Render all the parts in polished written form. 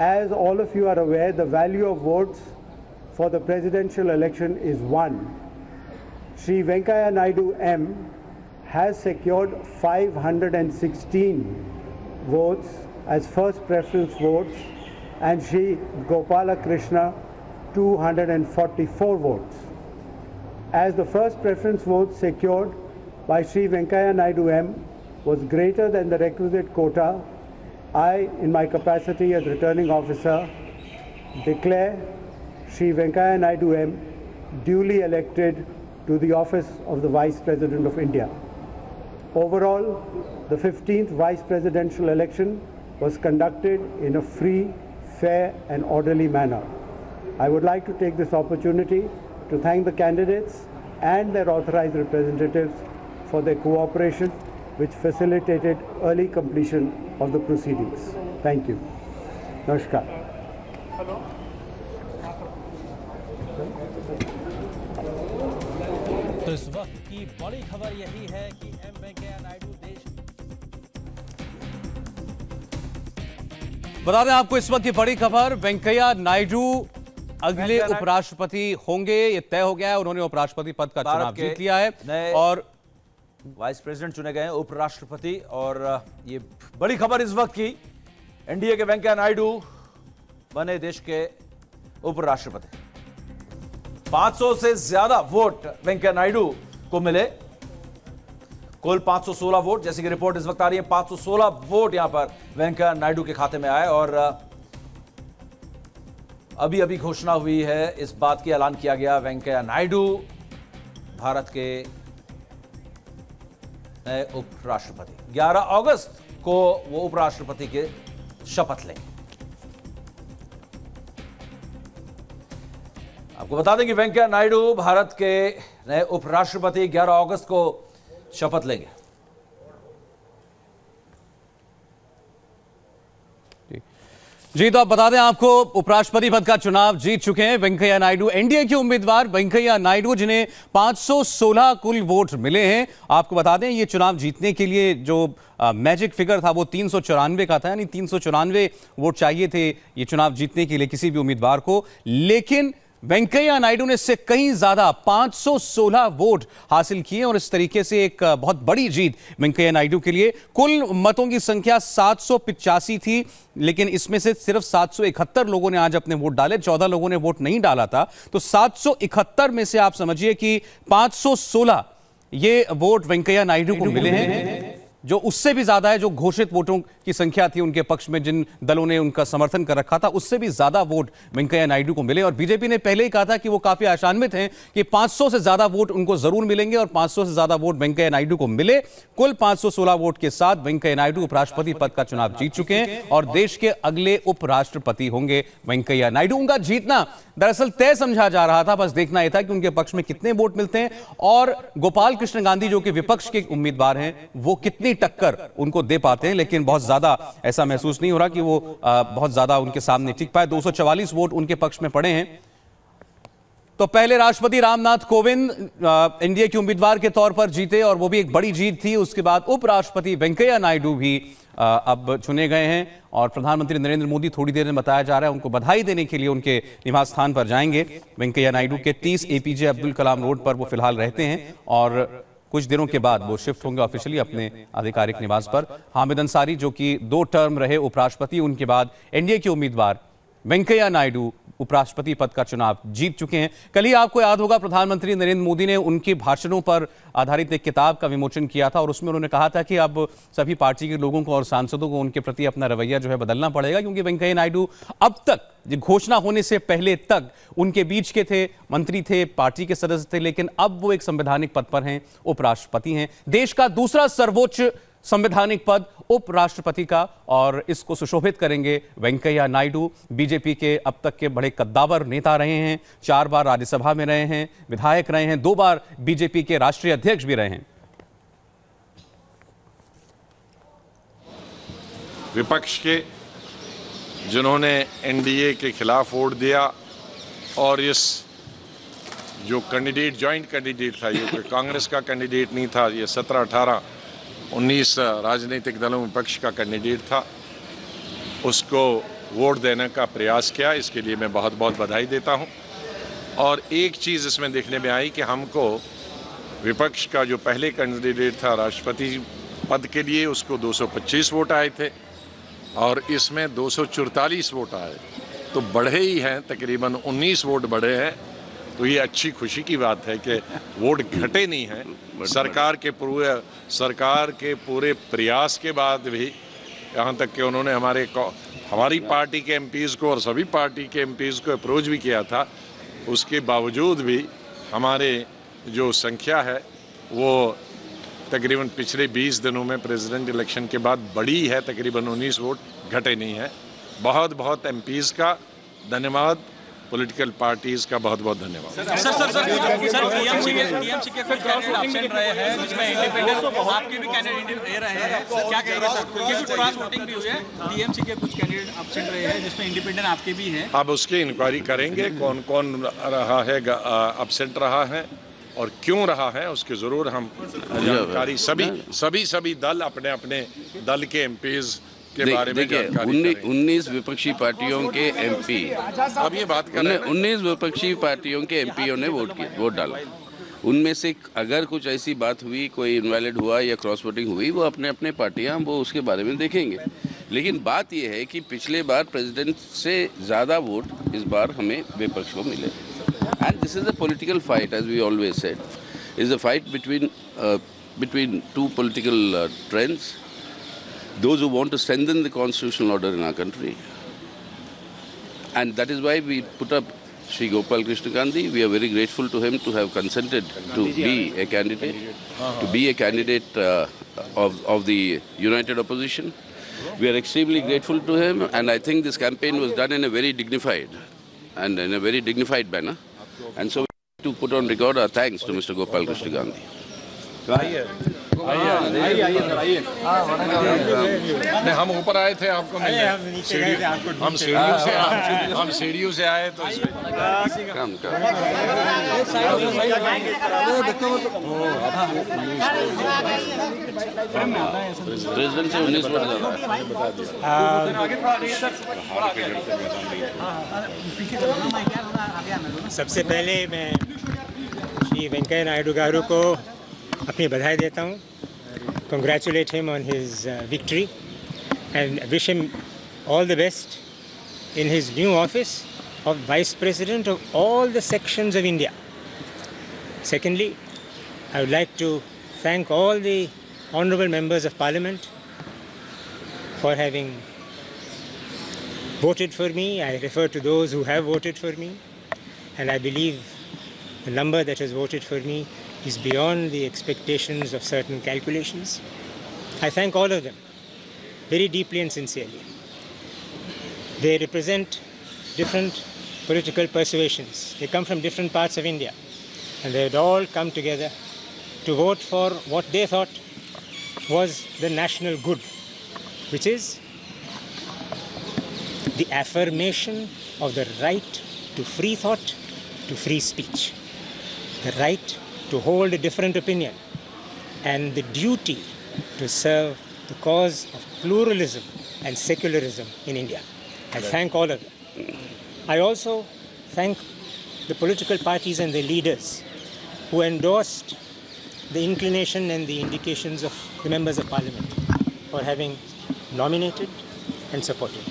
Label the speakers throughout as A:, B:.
A: As all of you are aware, the value of votes for the presidential election is 1. Shri Venkaiah Naidu M has secured 516 votes as first preference votes, and Shri Gopala Krishna 244 votes. As the first preference vote secured by Shri Venkaiah Naidu M was greater than the requisite quota, I, in my capacity as returning officer, declare Shri Venkaiah Naidu M duly elected to the office of the Vice President of India. Overall, the 15th Vice Presidential election was conducted in a free, fair and orderly manner. I would like to take this opportunity to thank the candidates and their authorized representatives for their cooperation, which facilitated early completion of the proceedings. Thank you. Namaskar.
B: तो इस वक्त की बड़ी खबर यही है कि M Venkaiah Naidu बता दें आपको इस वक्त की बड़ी खबर, वेंकैया नायडू अगले उपराष्ट्रपति होंगे, ये तय हो गया है। उन्होंने उपराष्ट्रपति पद का चुनाव जीत लिया है और
C: वाइस प्रेसिडेंट चुने गए हैं, उपराष्ट्रपति। और ये बड़ी खबर इस वक्त की, एनडीए के वेंकैया नायडू बने देश के उपराष्ट्रपति। 500 से ज्यादा वोट वेंकैया नायडू को मिले, कुल 516 वोट, जैसे कि रिपोर्ट इस वक्त आ रही है। 516 वोट यहां पर वेंकैया नायडू के खाते में आए और अभी अभी घोषणा हुई है, इस बात की ऐलान किया गया, वेंकैया नायडू भारत के नए उपराष्ट्रपति। 11 अगस्त को वो उपराष्ट्रपति के शपथ लेंगे। आपको बता दें कि वेंकैया नायडू भारत के नए उपराष्ट्रपति 11 अगस्त को शपथ लेंगे।
B: जी, तो आप बता दें आपको उपराष्ट्रपति पद का चुनाव जीत चुके हैं वेंकैया नायडू, एनडीए के उम्मीदवार वेंकैया नायडू, जिन्हें 516 कुल वोट मिले हैं। आपको बता दें ये चुनाव जीतने के लिए जो मैजिक फिगर था वो 394 का था, यानी 394 वोट चाहिए थे ये चुनाव जीतने के लिए किसी भी उम्मीदवार को, लेकिन वेंकैया नायडू ने इससे कहीं ज्यादा 516 वोट हासिल किए और इस तरीके से एक बहुत बड़ी जीत वेंकैया नायडू के लिए। कुल मतों की संख्या 785 थी, लेकिन इसमें से सिर्फ 771 लोगों ने आज अपने वोट डाले, 14 लोगों ने वोट नहीं डाला था। तो 771 में से आप समझिए कि 516 ये वोट वेंकैया नायडू को मिले हैं, जो उससे भी ज्यादा है जो घोषित वोटों की संख्या थी उनके पक्ष में, जिन दलों ने उनका समर्थन कर रखा था, उससे भी ज्यादा वोट वेंकैया नायडू को मिले। और बीजेपी ने पहले ही कहा था कि वो काफी आशान्वित हैं कि 500 से ज्यादा वोट उनको जरूर मिलेंगे और 500 से ज्यादा वोट वेंकैया नायडू को मिले। कुल 516 वोट के साथ वेंकैया नायडू उपराष्ट्रपति पद का चुनाव जीत चुके हैं और देश के अगले उपराष्ट्रपति होंगे वेंकैया नायडू। उनका जीतना दरअसल तय समझा जा रहा था, बस देखना यह था कि उनके पक्ष में कितने वोट मिलते हैं और गोपाल कृष्ण गांधी जो कि विपक्ष के उम्मीदवार हैं वो कितनी टक्कर उनको दे पाते हैं। लेकिन बहुत ज्यादा ऐसा महसूस नहीं हो रहा कि वो बहुत ज्यादा उनके सामने टिक पाए। 244 वोट उनके पक्ष में पड़े हैं। तो पहले राष्ट्रपति रामनाथ कोविंद एनडीए के उम्मीदवार के तौर पर जीते और वो भी एक बड़ी जीत थी। उसके बाद उपराष्ट्रपति वेंकैया नायडू भी अब चुने गए हैं और प्रधानमंत्री नरेंद्र मोदी थोड़ी देर में बताया जा रहा है उनको बधाई देने के लिए उनके निवास स्थान पर जाएंगे। वेंकैया नायडू के 30 एपीजे अब्दुल कलाम रोड पर वो फिलहाल रहते हैं और कुछ दिनों के बाद वो शिफ्ट होंगे ऑफिशियली अपने आधिकारिक निवास पर। हामिद अंसारी जो कि 2 टर्म रहे उपराष्ट्रपति, उनके बाद एनडीए के उम्मीदवार वेंकैया नायडू उपराष्ट्रपति पद का चुनाव जीत चुके हैं। कल ही आपको याद होगा प्रधानमंत्री नरेंद्र मोदी ने उनके भाषणों पर आधारित एक किताब का विमोचन किया था और उसमें उन्होंने कहा था कि अब सभी पार्टी के लोगों को और सांसदों को उनके प्रति अपना रवैया जो है बदलना पड़ेगा, क्योंकि वेंकैया नायडू अब तक घोषणा होने से पहले तक उनके बीच के थे, मंत्री थे, पार्टी के सदस्य थे, लेकिन अब वो एक संवैधानिक पद पर हैं, उपराष्ट्रपति हैं। देश का दूसरा सर्वोच्च संवैधानिक पद उपराष्ट्रपति का, और इसको सुशोभित करेंगे वेंकैया नायडू। बीजेपी के अब तक के बड़े कद्दावर नेता रहे हैं, 4 बार राज्यसभा में रहे हैं, विधायक रहे हैं, 2 बार बीजेपी के राष्ट्रीय अध्यक्ष भी रहे हैं।
D: विपक्ष के जिन्होंने एनडीए के खिलाफ वोट दिया और इस जो कैंडिडेट जॉइंट कैंडिडेट था, ये कांग्रेस का कैंडिडेट नहीं था, ये 17, 18, 19 राजनीतिक दलों में विपक्ष का कैंडिडेट था, उसको वोट देने का प्रयास किया, इसके लिए मैं बहुत बहुत बधाई देता हूं। और एक चीज़ इसमें देखने में आई कि हमको विपक्ष का जो पहले कैंडिडेट था राष्ट्रपति पद के लिए, उसको 225 वोट आए थे और इसमें 244 वोट आए, तो बढ़े ही हैं, तकरीबन 19 वोट बढ़े हैं। तो ये अच्छी खुशी की बात है कि वोट घटे नहीं हैं। सरकार के पूरे प्रयास के बाद भी, यहाँ तक कि उन्होंने हमारी पार्टी के एमपीज़ को और सभी पार्टी के एमपीज़ को अप्रोच भी किया था, उसके बावजूद भी हमारे जो संख्या है वो तकरीबन पिछले 20 दिनों में प्रेसिडेंट इलेक्शन के बाद बढ़ी है, तकरीबन 19 वोट घटे नहीं है। बहुत बहुत एमपीज़ का धन्यवाद, पॉलिटिकल पार्टीज का बहुत बहुत धन्यवाद।
E: सर टीएमसी के कुछ कैंडिडेट एब्सेंट रहे हैं, जिसमें इंडिपेंडेंट आपके भी कैंडिडेट रह रहे हैं, क्या कहेंगे सर? क्योंकि कुछ क्रॉस वोटिंग भी हुई है, टीएमसी के कुछ कैंडिडेट एब्सेंट रहे हैं, जिसमें इंडिपेंडेंट आपके भी हैं।
D: अब उसकी इंक्वायरी करेंगे, कौन कौन रहा है, एब्सेंट रहा है और क्यों रहा है, उसके जरूर हम जानकारी सभी दल अपने अपने दल के एमपीज के बारे में जानकारी
F: 19 विपक्षी पार्टियों के एमपी,
D: अब ये बात करें,
F: 19 विपक्षी पार्टियों के एमपीओ ने वोट डाला। उनमें से अगर कुछ ऐसी बात हुई, कोई इनवैलिड हुआ या क्रॉस वोटिंग हुई, वो अपने अपने पार्टियां वो उसके बारे में देखेंगे। लेकिन बात यह है कि पिछले बार प्रेसिडेंट से ज़्यादा वोट इस बार हमें विपक्ष को मिले। And this is a political fight, as we always said, is a fight between two political trends. Those who want to strengthen the constitutional order in our country. And that is why we put up Shri Gopal Krishna Gandhi. We are very grateful to him to have consented to be a candidate, of the united opposition. We are extremely grateful to him, and I think this campaign was done in a very dignified manner. And so we have to put on record our thanks to Mr. Gopal Krishna Gandhi.
D: नहीं, हम ऊपर आए थे, आपको मिले, हम सीढ़ियों से आए तो
F: प्रेसिडेंट से 19 वोट ज़्यादा।
G: सबसे पहले मैं श्री वेंकैया नायडू गारू को अपनी बधाई देता हूँ. Congratulate him on his victory and wish him all the best in his new office of Vice President of all the sections of India. Secondly, I would like to thank all the honourable members of Parliament for having voted for me. I refer to those who have voted for me, and I believe the number that has voted for me is beyond the expectations of certain calculations. I thank all of them very deeply and sincerely. They represent different political persuasions. They come from different parts of India, and they had all come together to vote for what they thought was the national good, which is the affirmation of the right to free thought, to free speech, the right to hold a different opinion, and the duty to serve the cause of pluralism and secularism in India. I thank all of them. I also thank the political parties and the leaders who endorsed the inclination and the indications of the members of Parliament for having nominated and supported.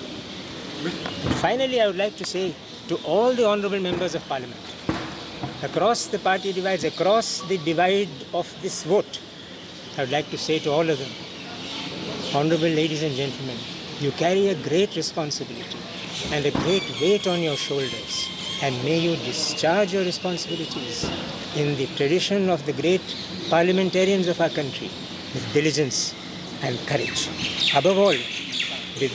G: And finally, I would like to say to all the honourable members of Parliament, across the party divides, across the divide of this vote, I would like to say to all of them, honourable ladies and gentlemen, you carry a great responsibility and a great weight on your shoulders, and may you discharge your responsibilities in the tradition of the great parliamentarians of our country with diligence and courage. Above all, with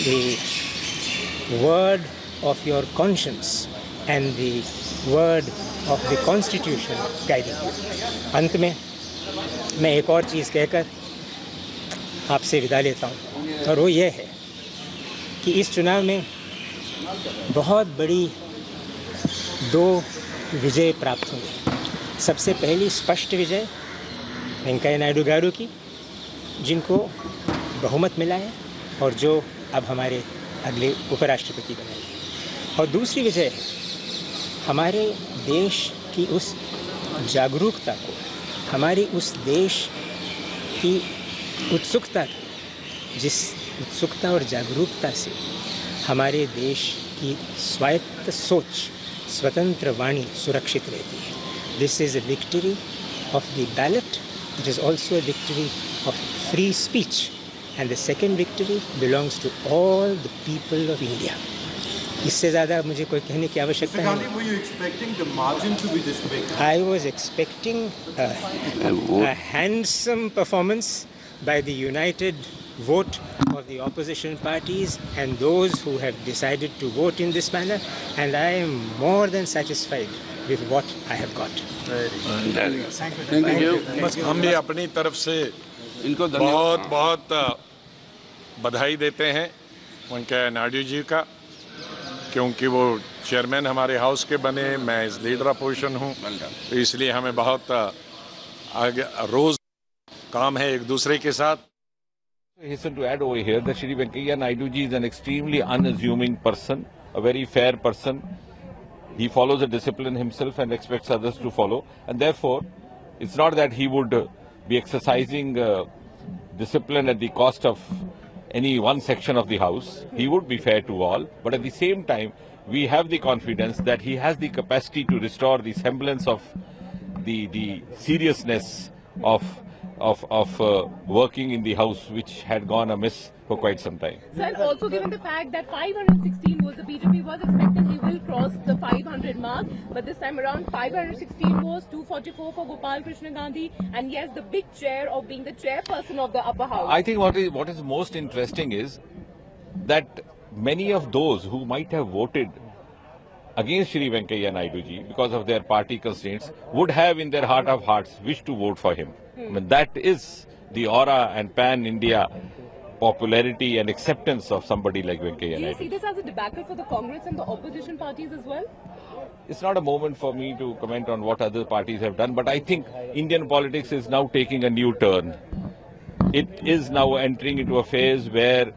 G: the word of your conscience and the word of the Constitution guiding you. अंत में मैं एक और चीज़ कहकर आपसे विदा लेता हूँ, और वो ये है कि इस चुनाव में बहुत बड़ी दो विजय प्राप्त हुई. सबसे पहली स्पष्ट विजय वेंकैया नायडू गारू की, जिनको बहुमत मिला है और जो अब हमारे अगले उपराष्ट्रपति बनाएंगे। और दूसरी वजह हमारे देश की उस जागरूकता को, हमारी उस देश की उत्सुकता, जिस उत्सुकता और जागरूकता से हमारे देश की स्वायत्त सोच, स्वतंत्र वाणी सुरक्षित रहती है। This is a victory of the ballot, it is also a victory of free speech, and the second victory belongs to all the people of India. इससे ज़्यादा मुझे कोई कहने की आवश्यकता नहीं। I was expecting a handsome performance by the united vote of the opposition parties and those who have decided to vote in this manner, and I am more than satisfied with what I have got.
F: Thank you.
D: हम भी अपनी तरफ से
F: इनको
D: बहुत बहुत बधाई देते हैं वेंकैया नायडू जी का, क्योंकि वो चेयरमैन हमारे हाउस के बने, मैं इस लीडर अपोजिशन हूँ, तो इसलिए हमें बहुत आगे रोज काम है एक दूसरे के साथ।
H: I hasten to add over here that Shri Venkaiah Naidu ji is an extremely unassuming person, a very fair person. He follows a discipline himself and expects others to follow, and therefore it's not that he would be exercising discipline at the cost of any one section of the house. He would be fair to all, but at the same time we have the confidence that he has the capacity to restore the semblance of the seriousness of working in the house, which had gone amiss for quite some time.
I: Sir, also given the fact that 516 was the BJP was expecting he will cross the 500 mark, but this time around 516 was 244 for Gopal Krishna Gandhi, and he has the big chair of being the chairperson of the upper house.
H: I think what is most interesting is that many of those who might have voted against Shri Venkaiah Naidu ji because of their party constraints would have in their heart of hearts wished to vote for him. I mean, that is the aura and pan-India popularity and acceptance of somebody like Venkaiah Naidu.
I: Do you see this as a debacle for the Congress and the opposition parties as well?
H: It's not a moment for me to comment on what other parties have done, but I think Indian politics is now taking a new turn. It is now entering into a phase where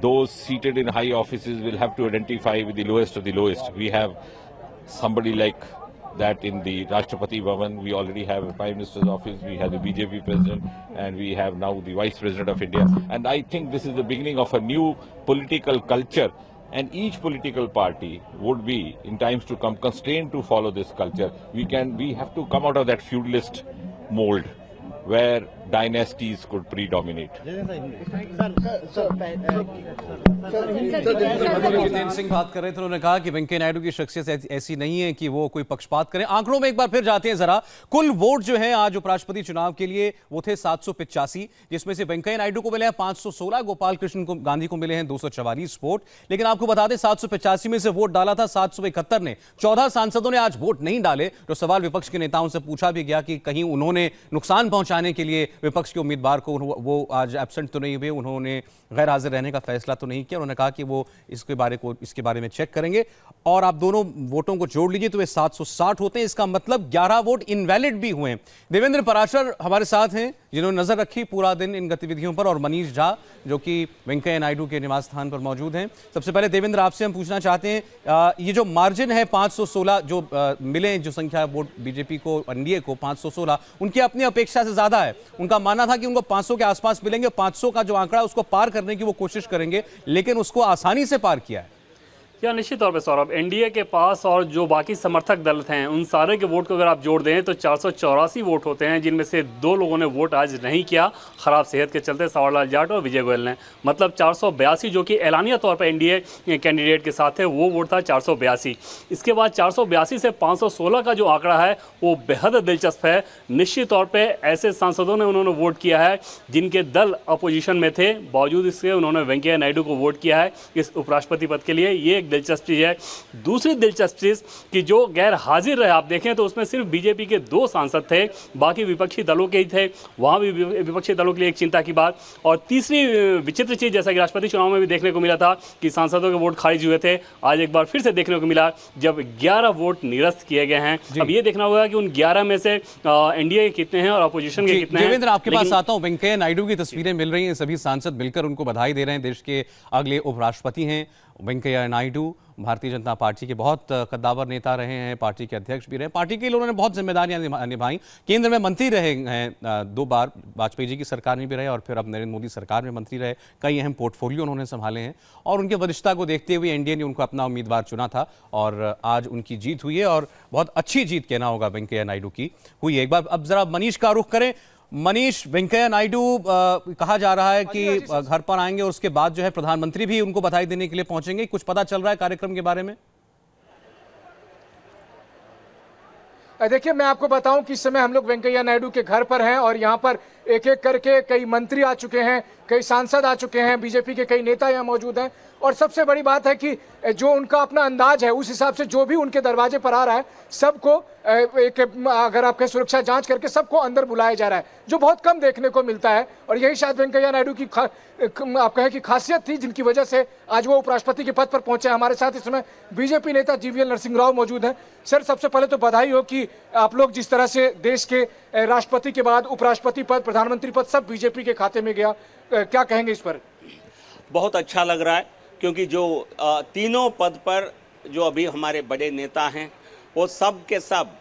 H: those seated in high offices will have to identify with the lowest of the lowest. We have somebody like that in the Rashtrapati Bhavan. We already have a Prime Minister's office, we have the BJP President, and we have now the Vice President of India. And I think this is the beginning of a new political culture. And each political party would be, in times to come, constrained to follow this culture. We have to come out of that feudalist mold where dynasties could predominate.
B: Jitendra Singh बात कर रहे थे, उन्होंने कहा कि वेंकैया नायडू की शख्सियत ऐसी नहीं है कि वो कोई पक्षपात करें। आंकड़ों में एक बार फिर जाते हैं जरा। कुल वोट जो है आज उपराष्ट्रपति चुनाव के लिए वो थे 785, जिसमें से वेंकैया नायडू को मिले हैं 516, गोपाल कृष्ण गांधी को मिले हैं 244 वोट। लेकिन आपको बता दें 785 में से वोट डाला था 771 ने। 14 सांसदों ने आज वोट नहीं डाले। तो सवाल विपक्ष के नेताओं से पूछा भी गया कि कहीं उन्होंने नुकसान पहुंचाने के लिए विपक्ष के उम्मीदवार को वो आज एब्सेंट तो नहीं हुए, उन्होंने गैर हाजिर रहने का फैसला तो नहीं किया। उन्होंने कहा कि वो इसके बारे में चेक करेंगे और आप दोनों वोटों को जोड़ लीजिए तो वे 760 होते हैं। इसका मतलब 11 वोट इनवैलिड भी हुए। देवेंद्र पराशर हमारे साथ हैं जिन्होंने नजर रखी पूरा दिन इन गतिविधियों पर, और मनीष झा जो कि वेंकैया नायडू के निवास स्थान पर मौजूद हैं। सबसे पहले देवेंद्र आपसे हम पूछना चाहते हैं, ये जो मार्जिन है 516 जो मिले, जो संख्या वोट बीजेपी को, एनडीए को 516, उनकी अपनी अपेक्षा से ज्यादा है। उनका मानना था कि उनको 500 के आसपास मिलेंगे, 500 का जो आंकड़ा उसको पार करने की वो कोशिश करेंगे, लेकिन उसको आसानी से पार किया है।
J: या निश्चित तौर पे सौरभ, एनडीए के पास और जो बाकी समर्थक दल हैं उन सारे के वोट को अगर आप जोड़ दें तो 484 वोट होते हैं, जिनमें से 2 लोगों ने वोट आज नहीं किया खराब सेहत के चलते, सवारलाल जाट और विजय गोयल ने। मतलब 482 जो कि एलानिया तौर पर एनडीए कैंडिडेट के साथ है वो वोट था 482। इसके बाद 482 से 516 का जो आंकड़ा है वो बेहद दिलचस्प है। निश्चित तौर पर ऐसे सांसदों ने उन्होंने वोट किया है जिनके दल अपोजिशन में थे, बावजूद इसके उन्होंने वेंकैया नायडू को वोट किया है इस उपराष्ट्रपति पद के लिए। ये दिलचस्प चीज है। दूसरी दिलचस्प चीज कि जो गैर हाजिर रहे आप देखें तो उसमें सिर्फ बीजेपी के 2 सांसद थे, बाकी विपक्षी दलों के ही थे। वहां भी विपक्षी दलों के लिए एक चिंता की बात। और तीसरी विचित्र चीज, जैसा कि राष्ट्रपति चुनाव में भी देखने को मिला था कि सांसदों के वोट खारिज हुए थे, आज एक बार फिर से देखने को मिला जब 11 वोट निरस्त किए गए हैं। अब ये देखना होगा कि उन 11 में से एनडीए के कितने हैं और अपोजिशन के कितने हैं।
B: देवेंद्र आपके पास आता हूं, वेंकैया नायडू की तस्वीरें मिल रही हैं, सभी सांसद मिलकर उनको बधाई दे रहे हैं, देश के अगले उपराष्ट्रपति हैं। वेंकैया नायडू भारतीय जनता पार्टी के बहुत कद्दावर नेता रहे हैं, पार्टी के अध्यक्ष भी रहे, पार्टी के लिए उन्होंने बहुत जिम्मेदारियां निभाई, केंद्र में मंत्री रहे हैं 2 बार, वाजपेयी जी की सरकार में भी रहे और फिर अब नरेंद्र मोदी सरकार में मंत्री रहे, कई अहम पोर्टफोलियो उन्होंने संभाले हैं और उनके वरिष्ठता को देखते हुए एनडीए ने उनको अपना उम्मीदवार चुना था और आज उनकी जीत हुई है और बहुत अच्छी जीत कहना होगा वेंकैया नायडू की हुई है। एक बार अब जरा मनीष का रुख करें। मनीष, वेंकैया नायडू कहा जा रहा है कि घर पर आएंगे और उसके बाद जो है प्रधानमंत्री भी उनको बधाई देने के लिए पहुंचेंगे, कुछ पता चल रहा है कार्यक्रम के बारे में?
K: देखिए, मैं आपको बताऊं कि इस समय हम लोग वेंकैया नायडू के घर पर हैं और यहां पर एक एक करके कई मंत्री आ चुके हैं, कई सांसद आ चुके हैं, बीजेपी के कई नेता यहां मौजूद हैं और सबसे बड़ी बात है कि जो उनका अपना अंदाज है उस हिसाब से जो भी उनके दरवाजे पर आ रहा है सबको एक, अगर आपके सुरक्षा जांच करके सबको अंदर बुलाया जा रहा है, जो बहुत कम देखने को मिलता है और यही शायद वेंकैया नायडू की आप कहें कि खासियत थी जिनकी वजह से आज वो उपराष्ट्रपति के पद पर पहुंचे। हमारे साथ इस समय बीजेपी नेता जीवीएल नरसिंह राव मौजूद हैं। सर, सबसे पहले तो बधाई हो कि आप लोग जिस तरह से देश के राष्ट्रपति के बाद उपराष्ट्रपति पद, प्रधानमंत्री पद सब बीजेपी के खाते में गया, क्या कहेंगे इस पर?
L: बहुत अच्छा लग रहा है क्योंकि जो तीनों पद पर जो अभी हमारे बड़े नेता हैं वो सब के सब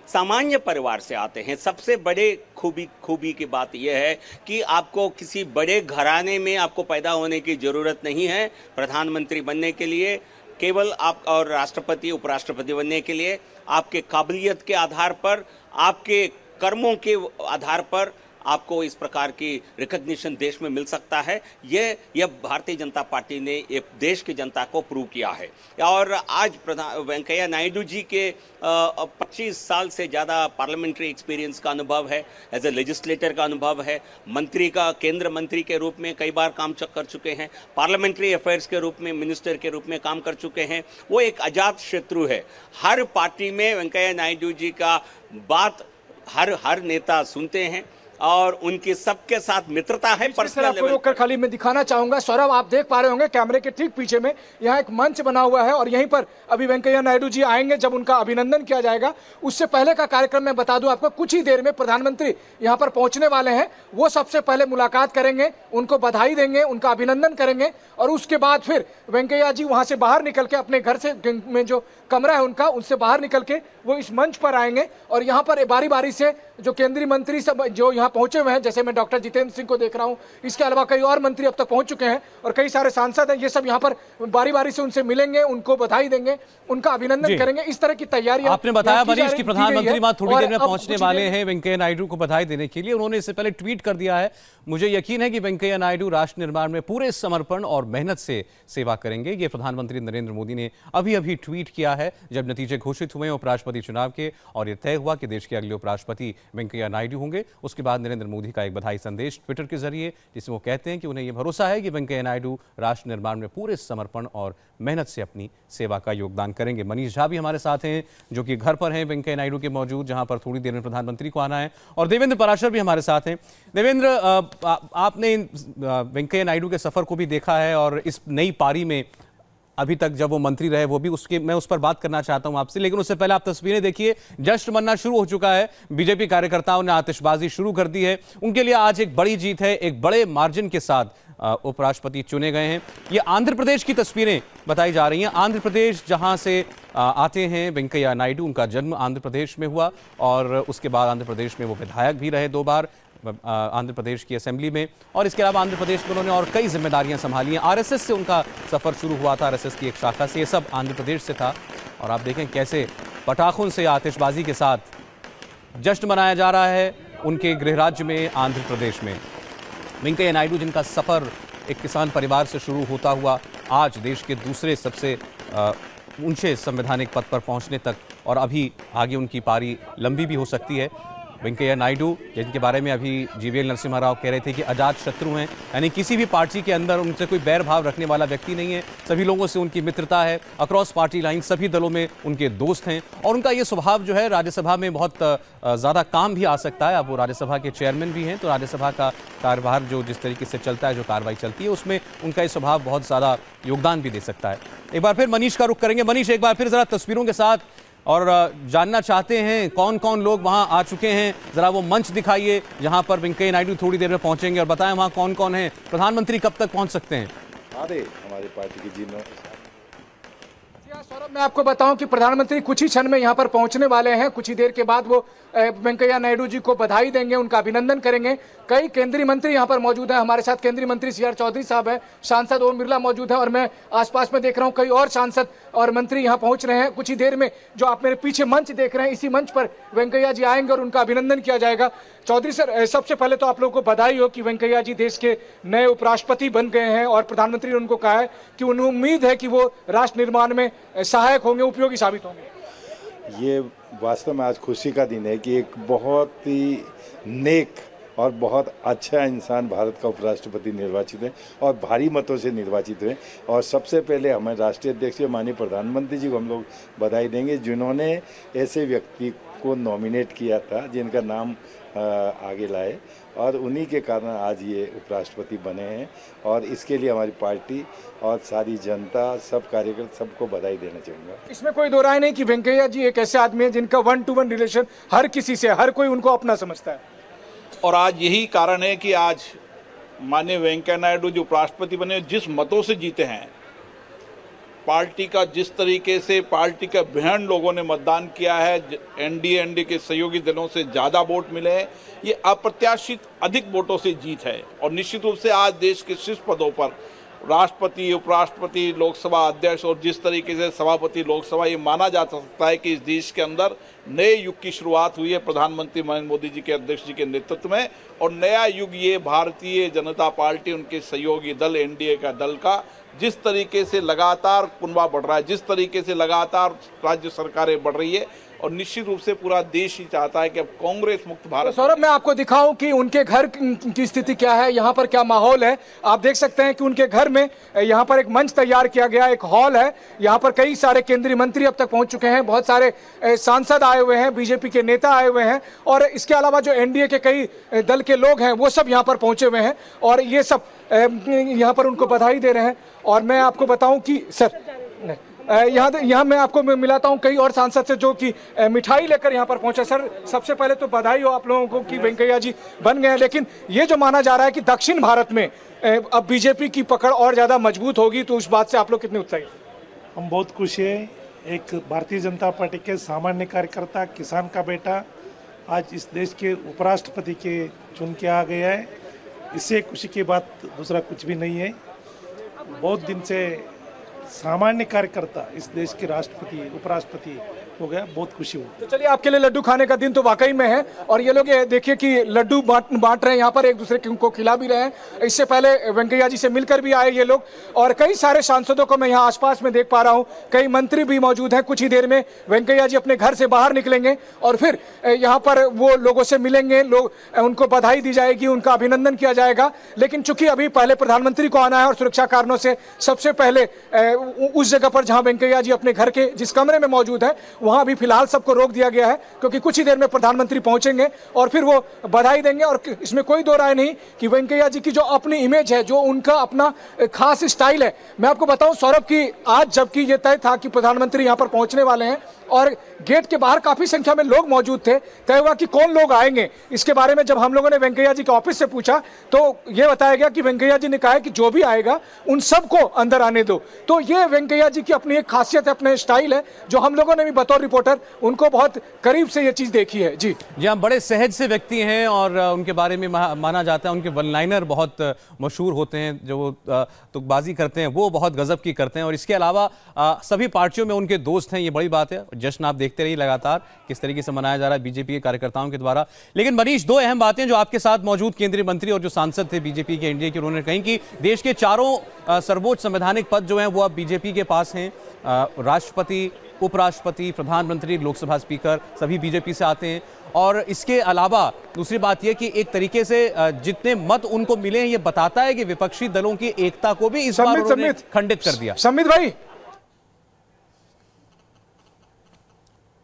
L: सामान्य परिवार से आते हैं। सबसे बड़े खूबी की बात यह है कि आपको किसी बड़े घराने में आपको पैदा होने की ज़रूरत नहीं है प्रधानमंत्री बनने के लिए, केवल आप और राष्ट्रपति उपराष्ट्रपति बनने के लिए आपके काबिलियत के आधार पर, आपके कर्मों के आधार पर आपको इस प्रकार की रिकॉग्निशन देश में मिल सकता है। यह भारतीय जनता पार्टी ने एक देश की जनता को प्रूव किया है और आज वेंकैया नायडू जी के 25 साल से ज़्यादा पार्लियामेंट्री एक्सपीरियंस का अनुभव है, एज ए लेजिस्लेटर का अनुभव है, मंत्री का केंद्र मंत्री के रूप में कई बार काम कर चुके हैं, पार्लियामेंट्री अफेयर्स के रूप में मिनिस्टर के रूप में काम कर चुके हैं। वो एक अजात शत्रु है। हर पार्टी में वेंकैया नायडू जी का बात हर नेता सुनते हैं और उनके सबके साथ मित्रता है। पर्सनल
K: आपको रोककर खाली मैं दिखाना चाहूंगा, सौरभ आप देख पा रहे होंगे कैमरे के ठीक पीछे में यहाँ एक मंच बना हुआ है और यहीं पर अभी वेंकैया नायडू जी आएंगे जब उनका अभिनंदन किया जाएगा। उससे पहले का कार्यक्रम मैं बता दूं आपको, कुछ ही देर में प्रधानमंत्री यहाँ पर पहुंचने वाले हैं। वो सबसे पहले मुलाकात करेंगे, उनको बधाई देंगे, उनका अभिनंदन करेंगे और उसके बाद फिर वेंकैया जी वहां से बाहर निकल के अपने घर से में जो कमरा है उनका, उससे बाहर निकल के वो इस मंच पर आएंगे और यहाँ पर बारी बारी से जो केंद्रीय मंत्री सब जो यहाँ पहुंचे हुए हैं, जैसे मैं डॉक्टर जितेंद्र सिंह को देख रहा हूं, इसके अलावा कई और मंत्री अब तक पहुंच चुके हैं और कई सारे सांसद हैं, ये सब यहाँ पर बारी बारी से उनसे मिलेंगे, उनको बधाई देंगे, उनका अभिनंदन करेंगे। इस तरह की तैयारियां
B: आपने बताया मनीष की प्रधानमंत्री वहां थोड़ी देर में पहुंचने वाले हैं वेंकैया नायडू को बधाई देने के लिए। उन्होंने इससे पहले ट्वीट कर दिया है, मुझे यकीन है कि वेंकैया नायडू राष्ट्र निर्माण में पूरे समर्पण और मेहनत से सेवा करेंगे। ये प्रधानमंत्री नरेंद्र मोदी ने अभी ट्वीट किया है जब नतीजे घोषित हुए उपराष्ट्रपति चुनाव के और यह तय हुआ कि देश के अगले उपराष्ट्रपति वेंकैया नायडू होंगे। उसके बाद नरेंद्र मोदी का एक बधाई संदेश ट्विटर के जरिए, जिसमें वो कहते हैं कि उन्हें यह भरोसा है कि वेंकैया नायडू राष्ट्र निर्माण में पूरे समर्पण और मेहनत से अपनी सेवा का योगदान करेंगे। मनीष झा भी हमारे साथ हैं जो कि घर पर हैं वेंकैया नायडू के मौजूद, जहां पर थोड़ी देर में प्रधानमंत्री को आना है, और देवेंद्र पराशर भी हमारे साथ हैं। देवेंद्र, आपने वेंकैया नायडू के सफर को भी देखा है और इस नई पारी में अभी तक जब वो मंत्री रहे वो भी, उसके मैं उस पर बात करना चाहता हूं आपसे, लेकिन उससे पहले आप तस्वीरें देखिए। जश्न मनना शुरू हो चुका है, बीजेपी कार्यकर्ताओं ने आतिशबाजी शुरू कर दी है। उनके लिए आज एक बड़ी जीत है, एक बड़े मार्जिन के साथ उपराष्ट्रपति चुने गए हैं। ये आंध्र प्रदेश की तस्वीरें बताई जा रही हैं। आंध्र प्रदेश जहां से आते हैं वेंकैया नायडू, उनका जन्म आंध्र प्रदेश में हुआ और उसके बाद आंध्र प्रदेश में वो विधायक भी रहे 2 बार आंध्र प्रदेश की असेंबली में, और इसके अलावा आंध्र प्रदेश में उन्होंने और कई जिम्मेदारियां संभाली हैं। आरएसएस से उनका सफर शुरू हुआ था, आरएसएस की एक शाखा से। ये सब आंध्र प्रदेश से था और आप देखें कैसे पटाखों से आतिशबाजी के साथ जश्न मनाया जा रहा है उनके गृह राज्य में आंध्र प्रदेश में। वेंकैया नायडू जिनका सफर एक किसान परिवार से शुरू होता हुआ आज देश के दूसरे सबसे ऊंचे संवैधानिक पद पर पहुंचने तक, और अभी आगे उनकी पारी लंबी भी हो सकती है। वेंकैया नायडू जिनके बारे में अभी जीवीएल नरसिम्हा राव कह रहे थे कि अजात शत्रु हैं, यानी किसी भी पार्टी के अंदर उनसे कोई बैर भाव रखने वाला व्यक्ति नहीं है, सभी लोगों से उनकी मित्रता है, अक्रॉस पार्टी लाइन सभी दलों में उनके दोस्त हैं और उनका ये स्वभाव जो है राज्यसभा में बहुत ज़्यादा काम भी आ सकता है। अब वो राज्यसभा के चेयरमैन भी हैं, तो राज्यसभा का कार्यभार जो जिस तरीके से चलता है, जो कार्रवाई चलती है, उसमें उनका ये स्वभाव बहुत ज़्यादा योगदान भी दे सकता है। एक बार फिर मनीष का रुख करेंगे। मनीष, एक बार फिर ज़रा तस्वीरों के साथ और जानना चाहते हैं कौन कौन लोग वहां आ चुके हैं, जरा वो मंच दिखाइए जहां पर वेंकैया नायडू थोड़ी देर में पहुंचेंगे, और बताएं वहां कौन कौन है, प्रधानमंत्री कब तक पहुंच सकते हैं?
M: हमारी पार्टी की
K: सौरभ, मैं आपको बताऊं कि प्रधानमंत्री कुछ ही क्षण में यहां पर पहुंचने वाले हैं। कुछ ही देर के बाद वो वेंकैया नायडू जी को बधाई देंगे, उनका अभिनंदन करेंगे। कई केंद्रीय मंत्री यहां पर मौजूद हैं। हमारे साथ केंद्रीय मंत्री CR चौधरी साहब हैं, सांसद ओम बिरला मौजूद है, और मैं आसपास में देख रहा हूं कई और सांसद और मंत्री यहां पहुंच रहे हैं। कुछ ही देर में जो आप मेरे पीछे मंच देख रहे हैं, इसी मंच पर वेंकैया जी आएंगे और उनका अभिनंदन किया जाएगा। चौधरी सर, सबसे पहले तो आप लोगों को बधाई हो कि वेंकैया जी देश के नए उपराष्ट्रपति बन गए हैं, और प्रधानमंत्री ने उनको कहा है कि उन्हें उम्मीद है कि वो राष्ट्र निर्माण में सहायक होंगे, उपयोगी साबित होंगे।
M: ये वास्तव में आज खुशी का दिन है कि एक बहुत ही नेक और बहुत अच्छा इंसान भारत का उपराष्ट्रपति निर्वाचित है और भारी मतों से निर्वाचित हुए। और सबसे पहले हमें राष्ट्रीय अध्यक्ष माननीय प्रधानमंत्री जी को हम लोग बधाई देंगे, जिन्होंने ऐसे व्यक्ति को नॉमिनेट किया था जिनका नाम आगे लाए, और उन्हीं के कारण आज ये उपराष्ट्रपति बने हैं। और इसके लिए हमारी पार्टी और सारी जनता, सब कार्यकर्ता, सबको बधाई देना चाहूँगा।
K: इसमें कोई दो राय नहीं कि वेंकैया जी एक ऐसे आदमी हैं जिनका 1-to-1 रिलेशन हर किसी से, हर कोई उनको अपना समझता है।
N: और आज यही कारण है कि आज माननीय वेंकैया नायडू जो उपराष्ट्रपति बने, जिस मतों से जीते हैं, पार्टी का जिस तरीके से पार्टी के बेहद लोगों ने मतदान किया है, एनडीए के सहयोगी दलों से ज़्यादा वोट मिले हैं, ये अप्रत्याशित अधिक वोटों से जीत है। और निश्चित रूप से आज देश के शीर्ष पदों पर राष्ट्रपति, उपराष्ट्रपति, लोकसभा अध्यक्ष और जिस तरीके से सभापति लोकसभा, ये माना जा सकता है कि इस देश के अंदर नए युग की शुरुआत हुई है प्रधानमंत्री नरेंद्र मोदी जी के अध्यक्ष जी के नेतृत्व में। और नया युग ये भारतीय जनता पार्टी, उनके सहयोगी दल, एनडीए का दल का जिस तरीके से लगातार कुनबा बढ़ रहा है, जिस तरीके से लगातार राज्य सरकारें बढ़ रही है, और निश्चित रूप से पूरा देश ही चाहता है कि अब कांग्रेस मुक्त भारत।
K: तो सौरभ, मैं आपको दिखाऊं कि उनके घर की स्थिति क्या है, यहाँ पर क्या माहौल है। आप देख सकते हैं कि उनके घर में यहाँ पर एक मंच तैयार किया गया, एक हॉल है। यहाँ पर कई सारे केंद्रीय मंत्री अब तक पहुंच चुके हैं, बहुत सारे सांसद आए हुए हैं, बीजेपी के नेता आए हुए हैं, और इसके अलावा जो एनडीए के कई दल के लोग हैं वो सब यहाँ पर पहुंचे हुए हैं, और ये सब यहाँ पर उनको बधाई दे रहे हैं। और मैं आपको बताऊं कि सर, यहाँ मैं आपको मिलाता हूँ कई और सांसद से जो कि मिठाई लेकर यहाँ पर पहुंचे। सर, सबसे पहले तो बधाई हो आप लोगों को कि वेंकैया जी बन गए हैं, लेकिन ये जो माना जा रहा है कि दक्षिण भारत में अब बीजेपी की पकड़ और ज़्यादा मजबूत होगी, तो उस बात से आप लोग कितने उत्साहित?
O: हम बहुत खुश हैं। एक भारतीय जनता पार्टी के सामान्य कार्यकर्ता, किसान का बेटा आज इस देश के उपराष्ट्रपति के चुन के आ गया है। इससे खुशी की बात दूसरा कुछ भी नहीं है। बहुत दिन से सामान्य कार्यकर्ता इस देश के राष्ट्रपति, उपराष्ट्रपति हो गया, बहुत खुशी हुई।
K: तो चलिए, आपके लिए लड्डू खाने का दिन तो वाकई में है, और ये लोग देखिए कि लड्डू बांट रहे हैं यहाँ पर, एक दूसरे को खिला भी रहे हैं। इससे पहले वेंकैया जी से मिलकर भी आए ये लोग, और कई सारे सांसदों को मैं यहाँ आसपास में देख पा रहा हूँ। कई मंत्री भी मौजूद हैं। कुछ ही देर में वेंकैया जी अपने घर से बाहर निकलेंगे और फिर यहाँ पर वो लोगों से मिलेंगे, उनको बधाई दी जाएगी, उनका अभिनंदन किया जाएगा। लेकिन चूंकि अभी पहले प्रधानमंत्री को आना है और सुरक्षा कारणों से सबसे पहले उस जगह पर जहाँ वेंकैया जी अपने घर के जिस कमरे में मौजूद है वहां भी फिलहाल सबको रोक दिया गया है, क्योंकि कुछ ही देर में प्रधानमंत्री पहुंचेंगे और फिर वो बधाई देंगे। और इसमें कोई दो राय नहीं कि वेंकैया जी की जो अपनी इमेज है, जो उनका अपना खास स्टाइल है। मैं आपको बताऊं सौरभ की आज जबकि ये तय था कि प्रधानमंत्री यहां पर पहुंचने वाले हैं और गेट के बाहर काफी संख्या में लोग मौजूद थे, तय हुआ कि कौन लोग आएंगे। इसके बारे में जब हम लोगों ने वेंकैया जी के ऑफिस से पूछा तो ये बताया गया कि वेंकैया जी ने कहा है कि जो भी आएगा उन सबको अंदर आने दो। तो ये वेंकैया जी की अपनी एक खासियत है, अपने स्टाइल है, जो हम लोगों ने भी बतौर रिपोर्टर उनको बहुत करीब से ये चीज देखी है। जी
B: हम बड़े सहज से व्यक्ति हैं और उनके बारे में माना जाता है उनके वन लाइनर बहुत मशहूर होते हैं, जो तुकबाजी करते हैं वो बहुत गजब की करते हैं। और इसके अलावा सभी पार्टियों में उनके दोस्त हैं, ये बड़ी बात है। जश्न आप देखते रहिए लगातार किस तरीके से मनाया जा रहा है बीजेपी के कार्यकर्ताओं के द्वारा। लेकिन मनीष, दो अहम बातें जो आपके साथ मौजूद केंद्रीय मंत्री और जो सांसद थे बीजेपी के, एनडीए के, उन्होंने कही कि देश के चारों सर्वोच्च संवैधानिक पद जो हैं वो अब बीजेपी के पास हैं। राष्ट्रपति, उपराष्ट्रपति, प्रधानमंत्री, लोकसभा स्पीकर सभी बीजेपी से आते हैं। और इसके अलावा दूसरी बात यह कि एक तरीके से जितने मत उनको मिले हैं ये बताता है कि विपक्षी दलों की एकता को भी इस बार उन्होंने खंडित कर दिया।
K: सम्मित भाई,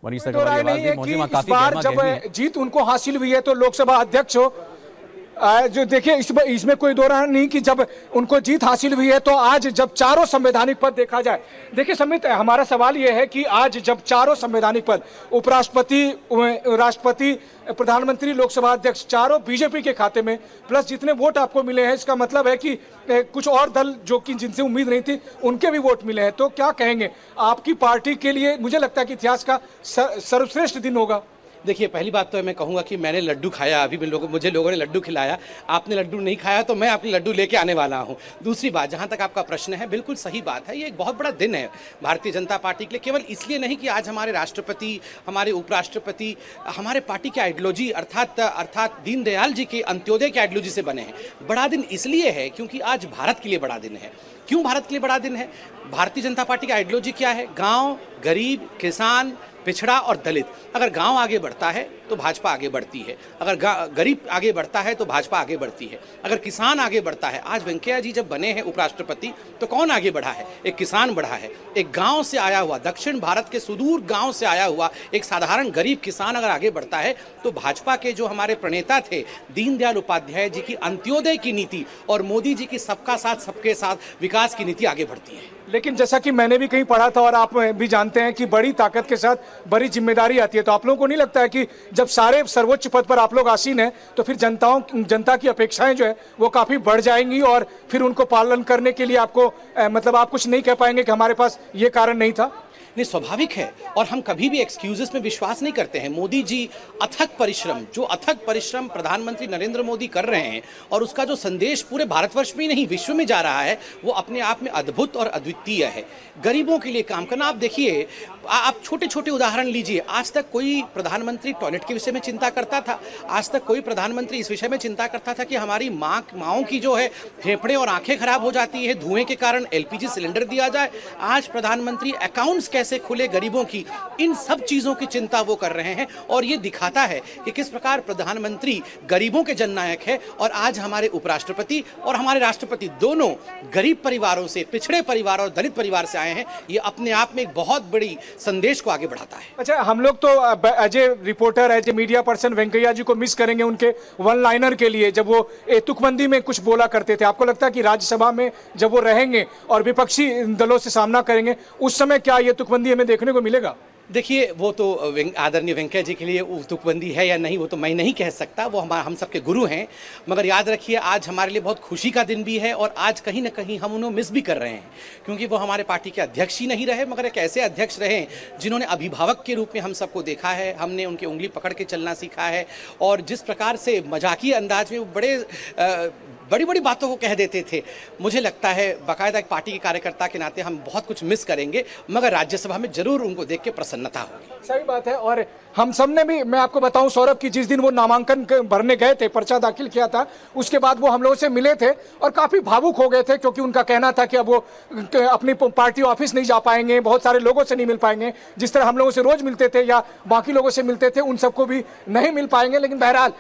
B: मनीष
K: नहीं है कि इस बार जब जीत उनको हासिल हुई है तो लोकसभा अध्यक्ष हो जो देखिए इसमें कोई दो राय नहीं कि जब उनको जीत हासिल हुई है तो आज जब चारों संवैधानिक पद देखा जाए, देखिए समित, हमारा सवाल यह है कि आज जब चारों संवैधानिक पद, उपराष्ट्रपति, राष्ट्रपति, प्रधानमंत्री, लोकसभा अध्यक्ष, चारों बीजेपी के खाते में, प्लस जितने वोट आपको मिले हैं, इसका मतलब है कि कुछ और दल जो कि जिनसे उम्मीद नहीं थी उनके भी वोट मिले हैं। तो क्या कहेंगे आपकी पार्टी के लिए? मुझे लगता है कि इतिहास का सर्वश्रेष्ठ दिन होगा।
P: देखिए, पहली बात तो मैं कहूँगा कि मैंने लड्डू खाया, अभी मुझे लोगों ने लड्डू खिलाया, आपने लड्डू नहीं खाया तो मैं आपके लड्डू लेके आने वाला हूँ। दूसरी बात, जहाँ तक आपका प्रश्न है, बिल्कुल सही बात है, ये एक बहुत बड़ा दिन है भारतीय जनता पार्टी के लिए। केवल इसलिए नहीं कि आज हमारे राष्ट्रपति, हमारे उपराष्ट्रपति हमारे पार्टी के आइडियोलॉजी अर्थात दीनदयाल जी के अंत्योदय के आइडियोलॉजी से बने हैं। बड़ा दिन इसलिए है क्योंकि आज भारत के लिए बड़ा दिन है। क्यों भारत के लिए बड़ा दिन है? भारतीय जनता पार्टी की आइडियोलॉजी क्या है? गाँव, गरीब, किसान, पिछड़ा और दलित। अगर गांव आगे बढ़ता है तो भाजपा आगे बढ़ती है, अगर गरीब आगे बढ़ता है तो भाजपा आगे बढ़ती है, अगर किसान आगे बढ़ता है। आज वेंकैया जी जब बने हैं उपराष्ट्रपति तो कौन आगे बढ़ा है? एक किसान बढ़ा है, एक गांव से आया हुआ, दक्षिण भारत के सुदूर गांव से आया हुआ एक साधारण गरीब किसान अगर आगे बढ़ता है तो भाजपा के जो हमारे प्रणेता थे दीनदयाल उपाध्याय जी की अंत्योदय की नीति और मोदी जी की सबका साथ सबके साथ विकास की नीति आगे बढ़ती है।
K: लेकिन जैसा कि मैंने भी कहीं पढ़ा था और आप भी जानते हैं कि बड़ी ताकत के साथ बड़ी जिम्मेदारी आती है, तो आप लोगों को नहीं लगता है कि जब सारे सर्वोच्च पद पर आप लोग आसीन हैं तो फिर जनता की अपेक्षाएं जो है वो काफी बढ़ जाएंगी और फिर उनको पालन करने के लिए आपको मतलब आप कुछ नहीं कह पाएंगे कि हमारे पास ये कारण नहीं था?
P: नहीं, स्वाभाविक है, और हम कभी भी एक्सक्यूजेस में विश्वास नहीं करते हैं। मोदी जी अथक परिश्रम प्रधानमंत्री नरेंद्र मोदी कर रहे हैं और उसका जो संदेश पूरे भारतवर्ष में ही नहीं विश्व में जा रहा है वो अपने आप में अद्भुत और अद्वितीय है। गरीबों के लिए काम करना, आप देखिए, आप छोटे छोटे उदाहरण लीजिए। आज तक कोई प्रधानमंत्री टॉयलेट के विषय में चिंता करता था? आज तक कोई प्रधानमंत्री इस विषय में चिंता करता था कि हमारी माँओं की जो है फेफड़े और आंखें खराब हो जाती है धुएं के कारण, एलपीजी सिलेंडर दिया जाए? आज प्रधानमंत्री अकाउंट्स कैसे खुले गरीबों की, इन सब चीजों की चिंता वो कर रहे हैं और ये दिखाता है कि किस प्रकार प्रधानमंत्री गरीबों के जननायक है। और आज हमारे उपराष्ट्रपति और हमारे राष्ट्रपति दोनों गरीब परिवारों से, पिछड़े परिवार और दलित परिवार से आए हैं। ये अपने आप में एक बहुत बड़ी संदेश को आगे बढ़ाता है।
K: अच्छा, हम लोग तो as a reporter, as a media person Venkaiah ji को मिस करेंगे उनके वन लाइनर के लिए, जब वो तुकबंदी में कुछ बोला करते थे। आपको लगता है कि राज्यसभा में जब वो रहेंगे और विपक्षी दलों से सामना करेंगे उस समय क्या ये तुकबंदी हमें देखने को मिलेगा?
P: देखिए, वो तो आदरणीय वेंकैया जी के लिए तुकबंदी है या नहीं वो तो मैं नहीं कह सकता, वो हम सबके गुरु हैं। मगर याद रखिए, आज हमारे लिए बहुत खुशी का दिन भी है और आज कहीं ना कहीं हम उन्हें मिस भी कर रहे हैं क्योंकि वो हमारे पार्टी के अध्यक्ष ही नहीं रहे मगर एक ऐसे अध्यक्ष रहे जिन्होंने अभिभावक के रूप में हम सबको देखा है, हमने उनकी उंगली पकड़ के चलना सीखा है और जिस प्रकार से मजाकिए अंदाज में वो बड़ी बड़ी बातों को कह देते थे। मुझे लगता है बाकायदा एक पार्टी के कार्यकर्ता के नाते हम बहुत कुछ मिस करेंगे मगर राज्यसभा में जरूर उनको देख के प्रसन्नता होगी।
K: सही बात है। और हम सब ने भी, मैं आपको बताऊं सौरभ, की जिस दिन वो नामांकन भरने गए थे, पर्चा दाखिल किया था, उसके बाद वो हम लोगों से मिले थे और काफी भावुक हो गए थे क्योंकि उनका कहना था कि अब वो अपनी पार्टी ऑफिस नहीं जा पाएंगे, बहुत सारे लोगों से नहीं मिल पाएंगे, जिस तरह हम लोगों से रोज मिलते थे या बाकी लोगों से मिलते थे उन सबको भी नहीं मिल पाएंगे। लेकिन बहरहाल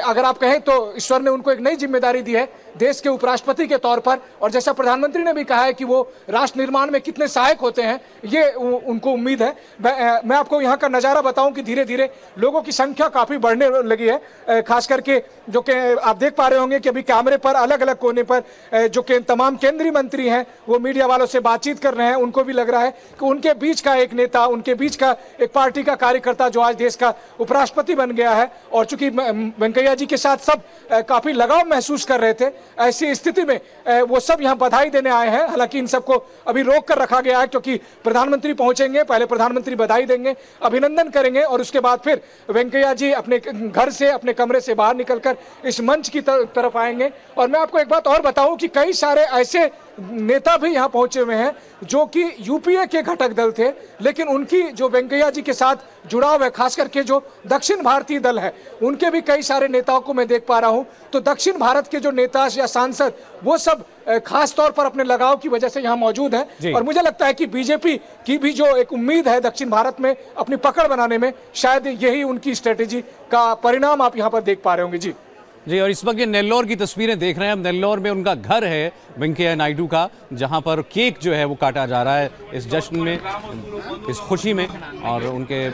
K: अगर आप कहें तो ईश्वर ने उनको एक नई जिम्मेदारी दी है देश के उपराष्ट्रपति के तौर पर, और जैसा प्रधानमंत्री ने भी कहा है कि वो राष्ट्र निर्माण में कितने सहायक होते हैं, ये उनको उम्मीद है। मैं आपको यहाँ का नज़ारा बताऊं कि धीरे धीरे लोगों की संख्या काफी बढ़ने लगी है, खास करके जो कि आप देख पा रहे होंगे कि अभी कैमरे पर अलग अलग कोने पर जो कि तमाम केंद्रीय मंत्री हैं वो मीडिया वालों से बातचीत कर रहे हैं। उनको भी लग रहा है कि उनके बीच का एक नेता, उनके बीच का एक पार्टी का कार्यकर्ता जो आज देश का उपराष्ट्रपति बन गया है। और चूंकि वेंकैया जी के साथ सब काफी लगाव महसूस कर रहे थे, ऐसी स्थिति में वो सब यहाँ बधाई देने आए हैं। हालांकि इन सबको अभी रोक कर रखा गया है क्योंकि प्रधानमंत्री पहुंचेंगे, पहले प्रधानमंत्री बधाई देंगे, अभिनंदन करेंगे और उसके बाद फिर वेंकैया जी अपने घर से, अपने कमरे से बाहर निकलकर इस मंच की तरफ आएंगे। और मैं आपको एक बात और बताऊं कि कई सारे ऐसे नेता भी यहाँ पहुंचे हुए हैं जो कि यूपीए के घटक दल थे, लेकिन उनकी जो वेंकैया जी के साथ जुड़ाव है, खास करके जो दक्षिण भारतीय दल है, उनके भी कई सारे नेताओं को मैं देख पा रहा हूं। तो दक्षिण भारत के जो नेता या सांसद वो सब खास तौर पर अपने लगाव की वजह से यहाँ मौजूद हैं। और मुझे लगता है कि बीजेपी की भी जो एक उम्मीद है दक्षिण भारत में अपनी पकड़ बनाने में, शायद यही उनकी स्ट्रेटेजी का परिणाम आप यहाँ पर देख पा रहे होंगे।
B: जी, और इस वक्त ये नेल्लौर की तस्वीरें देख रहे हैं। अब नेल्लौर में उनका घर है वेंकैया नायडू का, जहां पर केक जो है वो काटा जा रहा है इस जश्न में, इस खुशी में। और उनके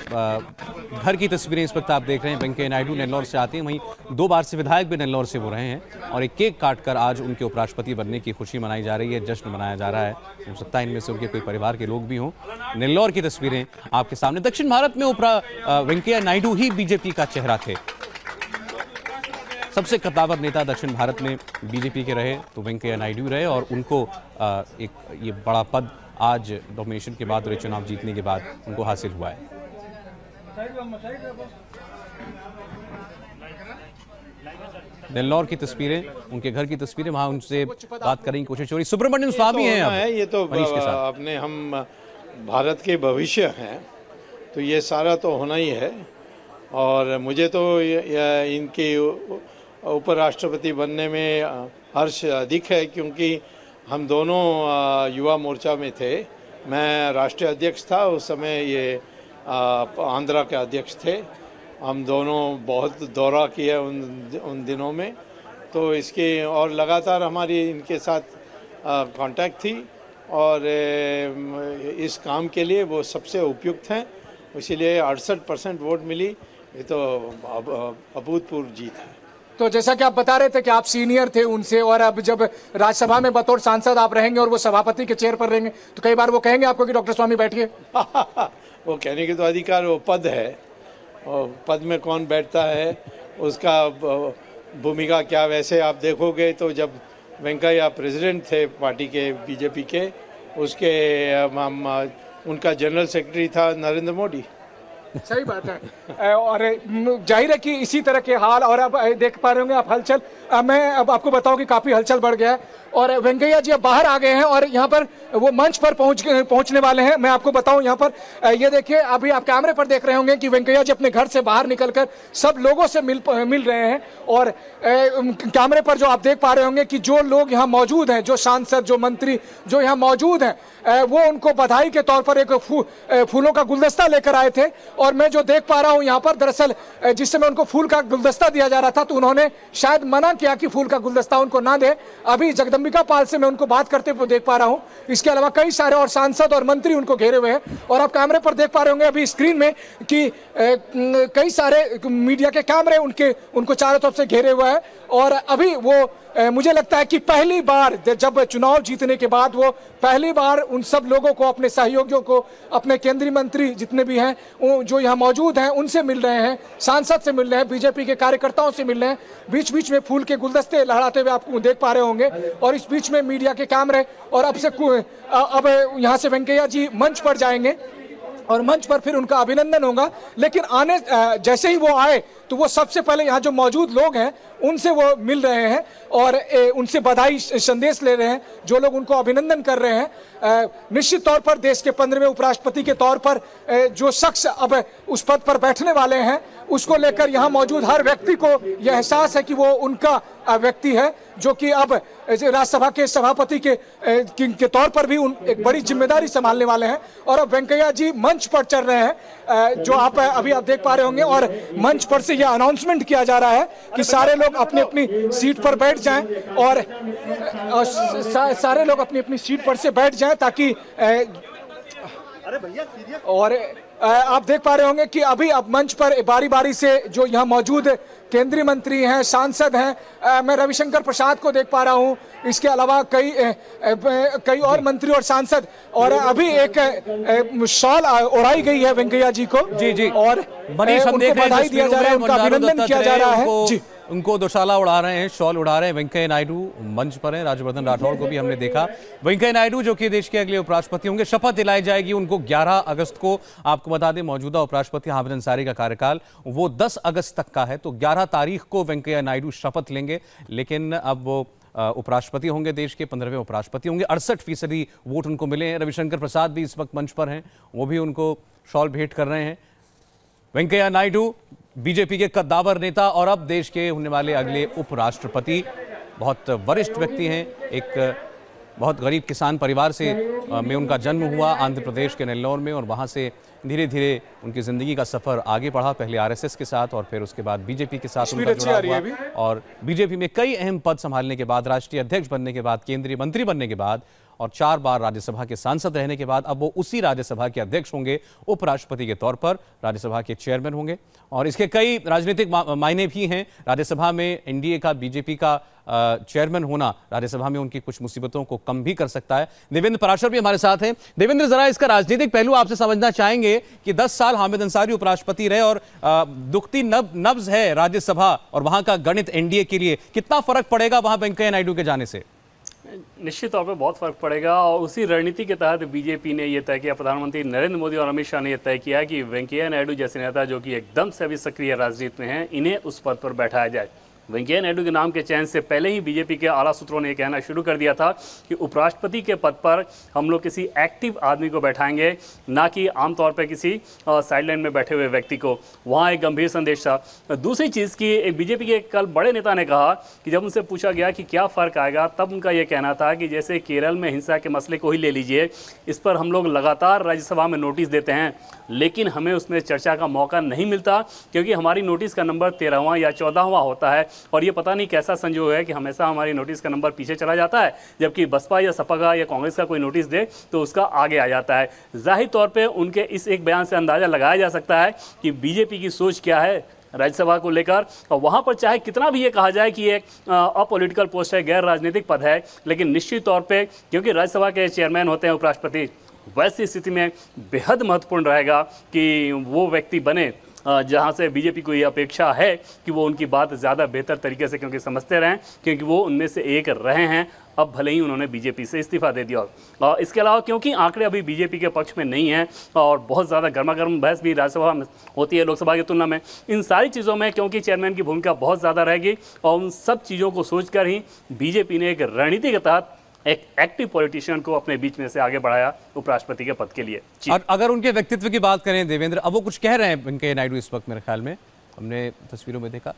B: घर की तस्वीरें इस वक्त आप देख रहे हैं। वेंकैया नायडू नेल्लौर से आते हैं, वहीं 2 बार से विधायक भी नेल्लौर से वो रहे हैं और एक केक काटकर आज उनके उपराष्ट्रपति बनने की खुशी मनाई जा रही है, जश्न मनाया जा रहा है। हो सकता है इनमें से उनके कोई परिवार के लोग भी हों। नेल्लौर की तस्वीरें आपके सामने। दक्षिण भारत में वेंकैया नायडू ही बीजेपी का चेहरा थे। सबसे कद्दावर नेता दक्षिण भारत में बीजेपी के रहे तो वेंकैया नायडू रहे और उनको एक ये बड़ा पद आज नॉमिनेशन के बाद और चुनाव जीतने के बाद उनको हासिल हुआ है। नेल्लौर की तस्वीरें, उनके घर की तस्वीरें, वहां उनसे बात करने की कोशिश हो रही। सुब्रमण्यम स्वामी हैं अब
Q: ये तो अपने हम भारत के भविष्य हैं, तो ये सारा तो होना ही है। और मुझे तो इनके उपराष्ट्रपति बनने में हर्ष अधिक है, क्योंकि हम दोनों युवा मोर्चा में थे। मैं राष्ट्रीय अध्यक्ष था उस समय, ये आंध्रा के अध्यक्ष थे। हम दोनों बहुत दौरा किया उन दिनों में, तो इसके और लगातार हमारी इनके साथ कांटेक्ट थी और इस काम के लिए वो सबसे उपयुक्त हैं, इसीलिए 68% वोट मिली। ये तो अभूतपूर्व जीत है।
K: तो जैसा कि आप बता रहे थे कि आप सीनियर थे उनसे, और अब जब राज्यसभा में बतौर सांसद आप रहेंगे और वो सभापति के चेयर पर रहेंगे, तो कई बार वो कहेंगे आपको कि डॉक्टर स्वामी बैठिए।
Q: वो कहने के तो अधिकार, वो पद है और पद में कौन बैठता है उसका भूमिका क्या। वैसे आप देखोगे तो जब वेंकैया प्रेसिडेंट थे पार्टी के, बीजेपी के, उसके उनका जनरल सेक्रेटरी था नरेंद्र मोदी।
K: सही बात है। और जाहिर है कि इसी तरह के हाल, और अब देख पा रहे होंगे आप हलचल। मैं अब आपको बताऊं कि काफी हलचल बढ़ गया है और वेंकैया जी अब बाहर आ गए हैं और यहाँ पर वो मंच पर पहुंचने वाले हैं। मैं आपको बताऊं यहाँ पर ये देखिए, अभी आप कैमरे पर देख रहे होंगे कि वेंकैया जी अपने घर से बाहर निकलकर सब लोगों से मिल रहे हैं। और कैमरे पर जो आप देख पा रहे होंगे कि जो लोग यहाँ मौजूद हैं, जो सांसद, जो मंत्री जो यहाँ मौजूद हैं, वो उनको बधाई के तौर पर एक फूलों का गुलदस्ता लेकर आए थे। और मैं जो देख पा रहा हूँ यहाँ पर, दरअसल जिस समय उनको फूल का गुलदस्ता दिया जा रहा था तो उन्होंने शायद मना किया कि फूल का गुलदस्ता उनको ना दे। अभी जगदम्बिका पाल से मैं उनको बात करते हुए देख पा रहा हूँ। इसके अलावा कई सारे और सांसद और मंत्री उनको घेरे हुए हैं और आप कैमरे पर देख पा रहे होंगे अभी स्क्रीन में कि कई सारे मीडिया के कैमरे उनको चारों तरफ से घेरे हुए हैं। और अभी वो मुझे लगता है कि पहली बार जब चुनाव जीतने के बाद वो पहली बार उन सब लोगों को, अपने सहयोगियों को, अपने केंद्रीय मंत्री जितने भी हैं जो यहाँ मौजूद हैं उनसे मिल रहे हैं, सांसद से मिल रहे हैं, बीजेपी के कार्यकर्ताओं से मिल रहे हैं। बीच बीच में फूल के गुलदस्ते लहराते हुए आप देख पा रहे होंगे और इस बीच में मीडिया के कैमरे। और अब यहाँ से वेंकैया जी मंच पर जाएंगे और मंच पर फिर उनका अभिनंदन होगा। लेकिन जैसे ही वो आए तो वो सबसे पहले यहाँ जो मौजूद लोग हैं उनसे वो मिल रहे हैं और उनसे बधाई संदेश ले रहे हैं, जो लोग उनको अभिनंदन कर रहे हैं। निश्चित तौर पर देश के 15वें उपराष्ट्रपति के तौर पर जो शख्स अब उस पद पर बैठने वाले हैं, उसको लेकर यहाँ मौजूद हर व्यक्ति को यह एहसास है कि वो उनका व्यक्ति है, जो कि अब राज्यसभा के सभापति के तौर पर भी एक बड़ी जिम्मेदारी संभालने वाले हैं। और अब वेंकैया जी मंच पर चल रहे हैं, जो अभी आप देख पा रहे होंगे। और मंच पर से यह अनाउंसमेंट किया जा रहा है कि सारे लोग अपनी अपनी सीट पर बैठ जाएं और सारे लोग अपनी अपनी सीट पर से बैठ जाएं ताकि और आप देख पा रहे होंगे कि अभी अब मंच पर बारी बारी से जो यहाँ मौजूद केंद्रीय मंत्री हैं, सांसद हैं, मैं रविशंकर प्रसाद को देख पा रहा हूँ, इसके अलावा कई और मंत्री और सांसद। और अभी एक शॉल ओढ़ाई गई है वेंकैया जी को।
B: जी
K: और
B: उनको
K: बधाई दिया जा रहा है, उनका अभिनंदन किया जा रहा है।
B: उनको दोशाला उड़ा रहे हैं, शॉल उड़ा रहे हैं। वेंकैया नायडू मंच पर हैं, राज्यवर्धन राठौड़ को भी हमने देखा। वेंकैया नायडू जो कि देश के अगले उपराष्ट्रपति होंगे, शपथ दिलाई जाएगी उनको 11 अगस्त को। आपको बता दें मौजूदा उपराष्ट्रपति हामिद अंसारी का कार्यकाल वो 10 अगस्त तक का है, तो 11 तारीख को वेंकैया नायडू शपथ लेंगे। लेकिन अब वो उपराष्ट्रपति होंगे, देश के 15वें उपराष्ट्रपति होंगे। 68% वोट उनको मिले हैं। रविशंकर प्रसाद भी इस वक्त मंच पर हैं, वो भी उनको शॉल भेंट कर रहे हैं। वेंकैया नायडू बीजेपी के कद्दावर नेता और अब देश के होने वाले अगले उपराष्ट्रपति, बहुत वरिष्ठ व्यक्ति हैं। एक बहुत गरीब किसान परिवार से में उनका जन्म हुआ आंध्र प्रदेश के नेल्लौर में, और वहाँ से धीरे धीरे उनकी ज़िंदगी का सफ़र आगे बढ़ा, पहले आरएसएस के साथ और फिर उसके बाद बीजेपी के साथ उनका जुड़ाव हुआ। और बीजेपी में कई अहम पद संभालने के बाद, राष्ट्रीय अध्यक्ष बनने के बाद, केंद्रीय मंत्री बनने के बाद और 4 बार राज्यसभा के सांसद रहने के बाद अब वो उसी राज्यसभा के अध्यक्ष होंगे, उपराष्ट्रपति के तौर पर राज्यसभा के चेयरमैन होंगे। और इसके कई राजनीतिक मायने भी हैं। राज्यसभा में एनडीए का, बीजेपी का चेयरमैन होना राज्यसभा में उनकी कुछ मुसीबतों को कम भी कर सकता है। देवेंद्र पराशर भी हमारे साथ हैं। देवेंद्र, जरा इसका राजनीतिक पहलू आपसे समझना चाहेंगे कि 10 साल हामिद अंसारी उपराष्ट्रपति रहे और दुखती नब्ज है राज्यसभा और वहां का गणित एनडीए के लिए, कितना फर्क पड़ेगा वहां वेंकैया नायडू के जाने से?
J: निश्चित तौर पर बहुत फर्क पड़ेगा और उसी रणनीति के तहत बीजेपी ने यह तय किया, प्रधानमंत्री नरेंद्र मोदी और अमित शाह ने यह तय किया कि वेंकैया नायडू जैसे नेता जो कि एकदम से अभी सक्रिय राजनीति में हैं, इन्हें उस पद पर बैठाया जाए। वेंकैया नायडू के नाम के चयन से पहले ही बीजेपी के आला सूत्रों ने कहना शुरू कर दिया था कि उपराष्ट्रपति के पद पर हम लोग किसी एक्टिव आदमी को बैठाएंगे, ना कि आमतौर पर किसी साइडलाइन में बैठे हुए व्यक्ति को। वहाँ एक गंभीर संदेश था। दूसरी चीज़ की, एक बीजेपी के कल बड़े नेता ने कहा कि जब उनसे पूछा गया कि क्या फ़र्क आएगा, तब उनका यह कहना था कि जैसे केरल में हिंसा के मसले को ही ले लीजिए, इस पर हम लोग लगातार राज्यसभा में नोटिस देते हैं, लेकिन हमें उसमें चर्चा का मौका नहीं मिलता क्योंकि हमारी नोटिस का नंबर 13वां या 14वां होता है और ये पता नहीं कैसा संजोग है कि हमेशा हमारी नोटिस का नंबर पीछे चला जाता है, जबकि बसपा या सपा का या कांग्रेस का कोई नोटिस दे तो उसका आगे आ जाता है। जाहिर तौर पे उनके इस एक बयान से अंदाज़ा लगाया जा सकता है कि बीजेपी की सोच क्या है राज्यसभा को लेकर। और वहाँ पर चाहे कितना भी ये कहा जाए कि ये अपॉलिटिकल पोस्ट है, गैर राजनीतिक पद है, लेकिन निश्चित तौर पर क्योंकि राज्यसभा के चेयरमैन होते हैं उपराष्ट्रपति, वैसी स्थिति में बेहद महत्वपूर्ण रहेगा कि वो व्यक्ति बने जहां से बीजेपी को ये अपेक्षा है कि वो उनकी बात ज़्यादा बेहतर तरीके से क्योंकि समझते रहें, क्योंकि वो उनमें से एक रहे हैं, अब भले ही उन्होंने बीजेपी से इस्तीफा दे दिया। और इसके अलावा क्योंकि आंकड़े अभी बीजेपी के पक्ष में नहीं हैं और बहुत ज़्यादा गर्मागर्म बहस भी राज्यसभा में होती है लोकसभा की तुलना में, इन सारी चीज़ों में क्योंकि चेयरमैन की भूमिका बहुत ज़्यादा रहेगी और उन सब चीज़ों को सोचकर ही बीजेपी ने एक रणनीति के तहत एक एक्टिव पॉलिटिशियन को अपने बीच में से आगे बढ़ाया उपराष्ट्रपति के पद के लिए।
B: और अगर उनके व्यक्तित्व की बात करें देवेंद्र, अब वो कुछ कह रहे हैं वेंकैया नायडू इस वक्त, मेरे ख्याल में हमने तस्वीरों में देखा,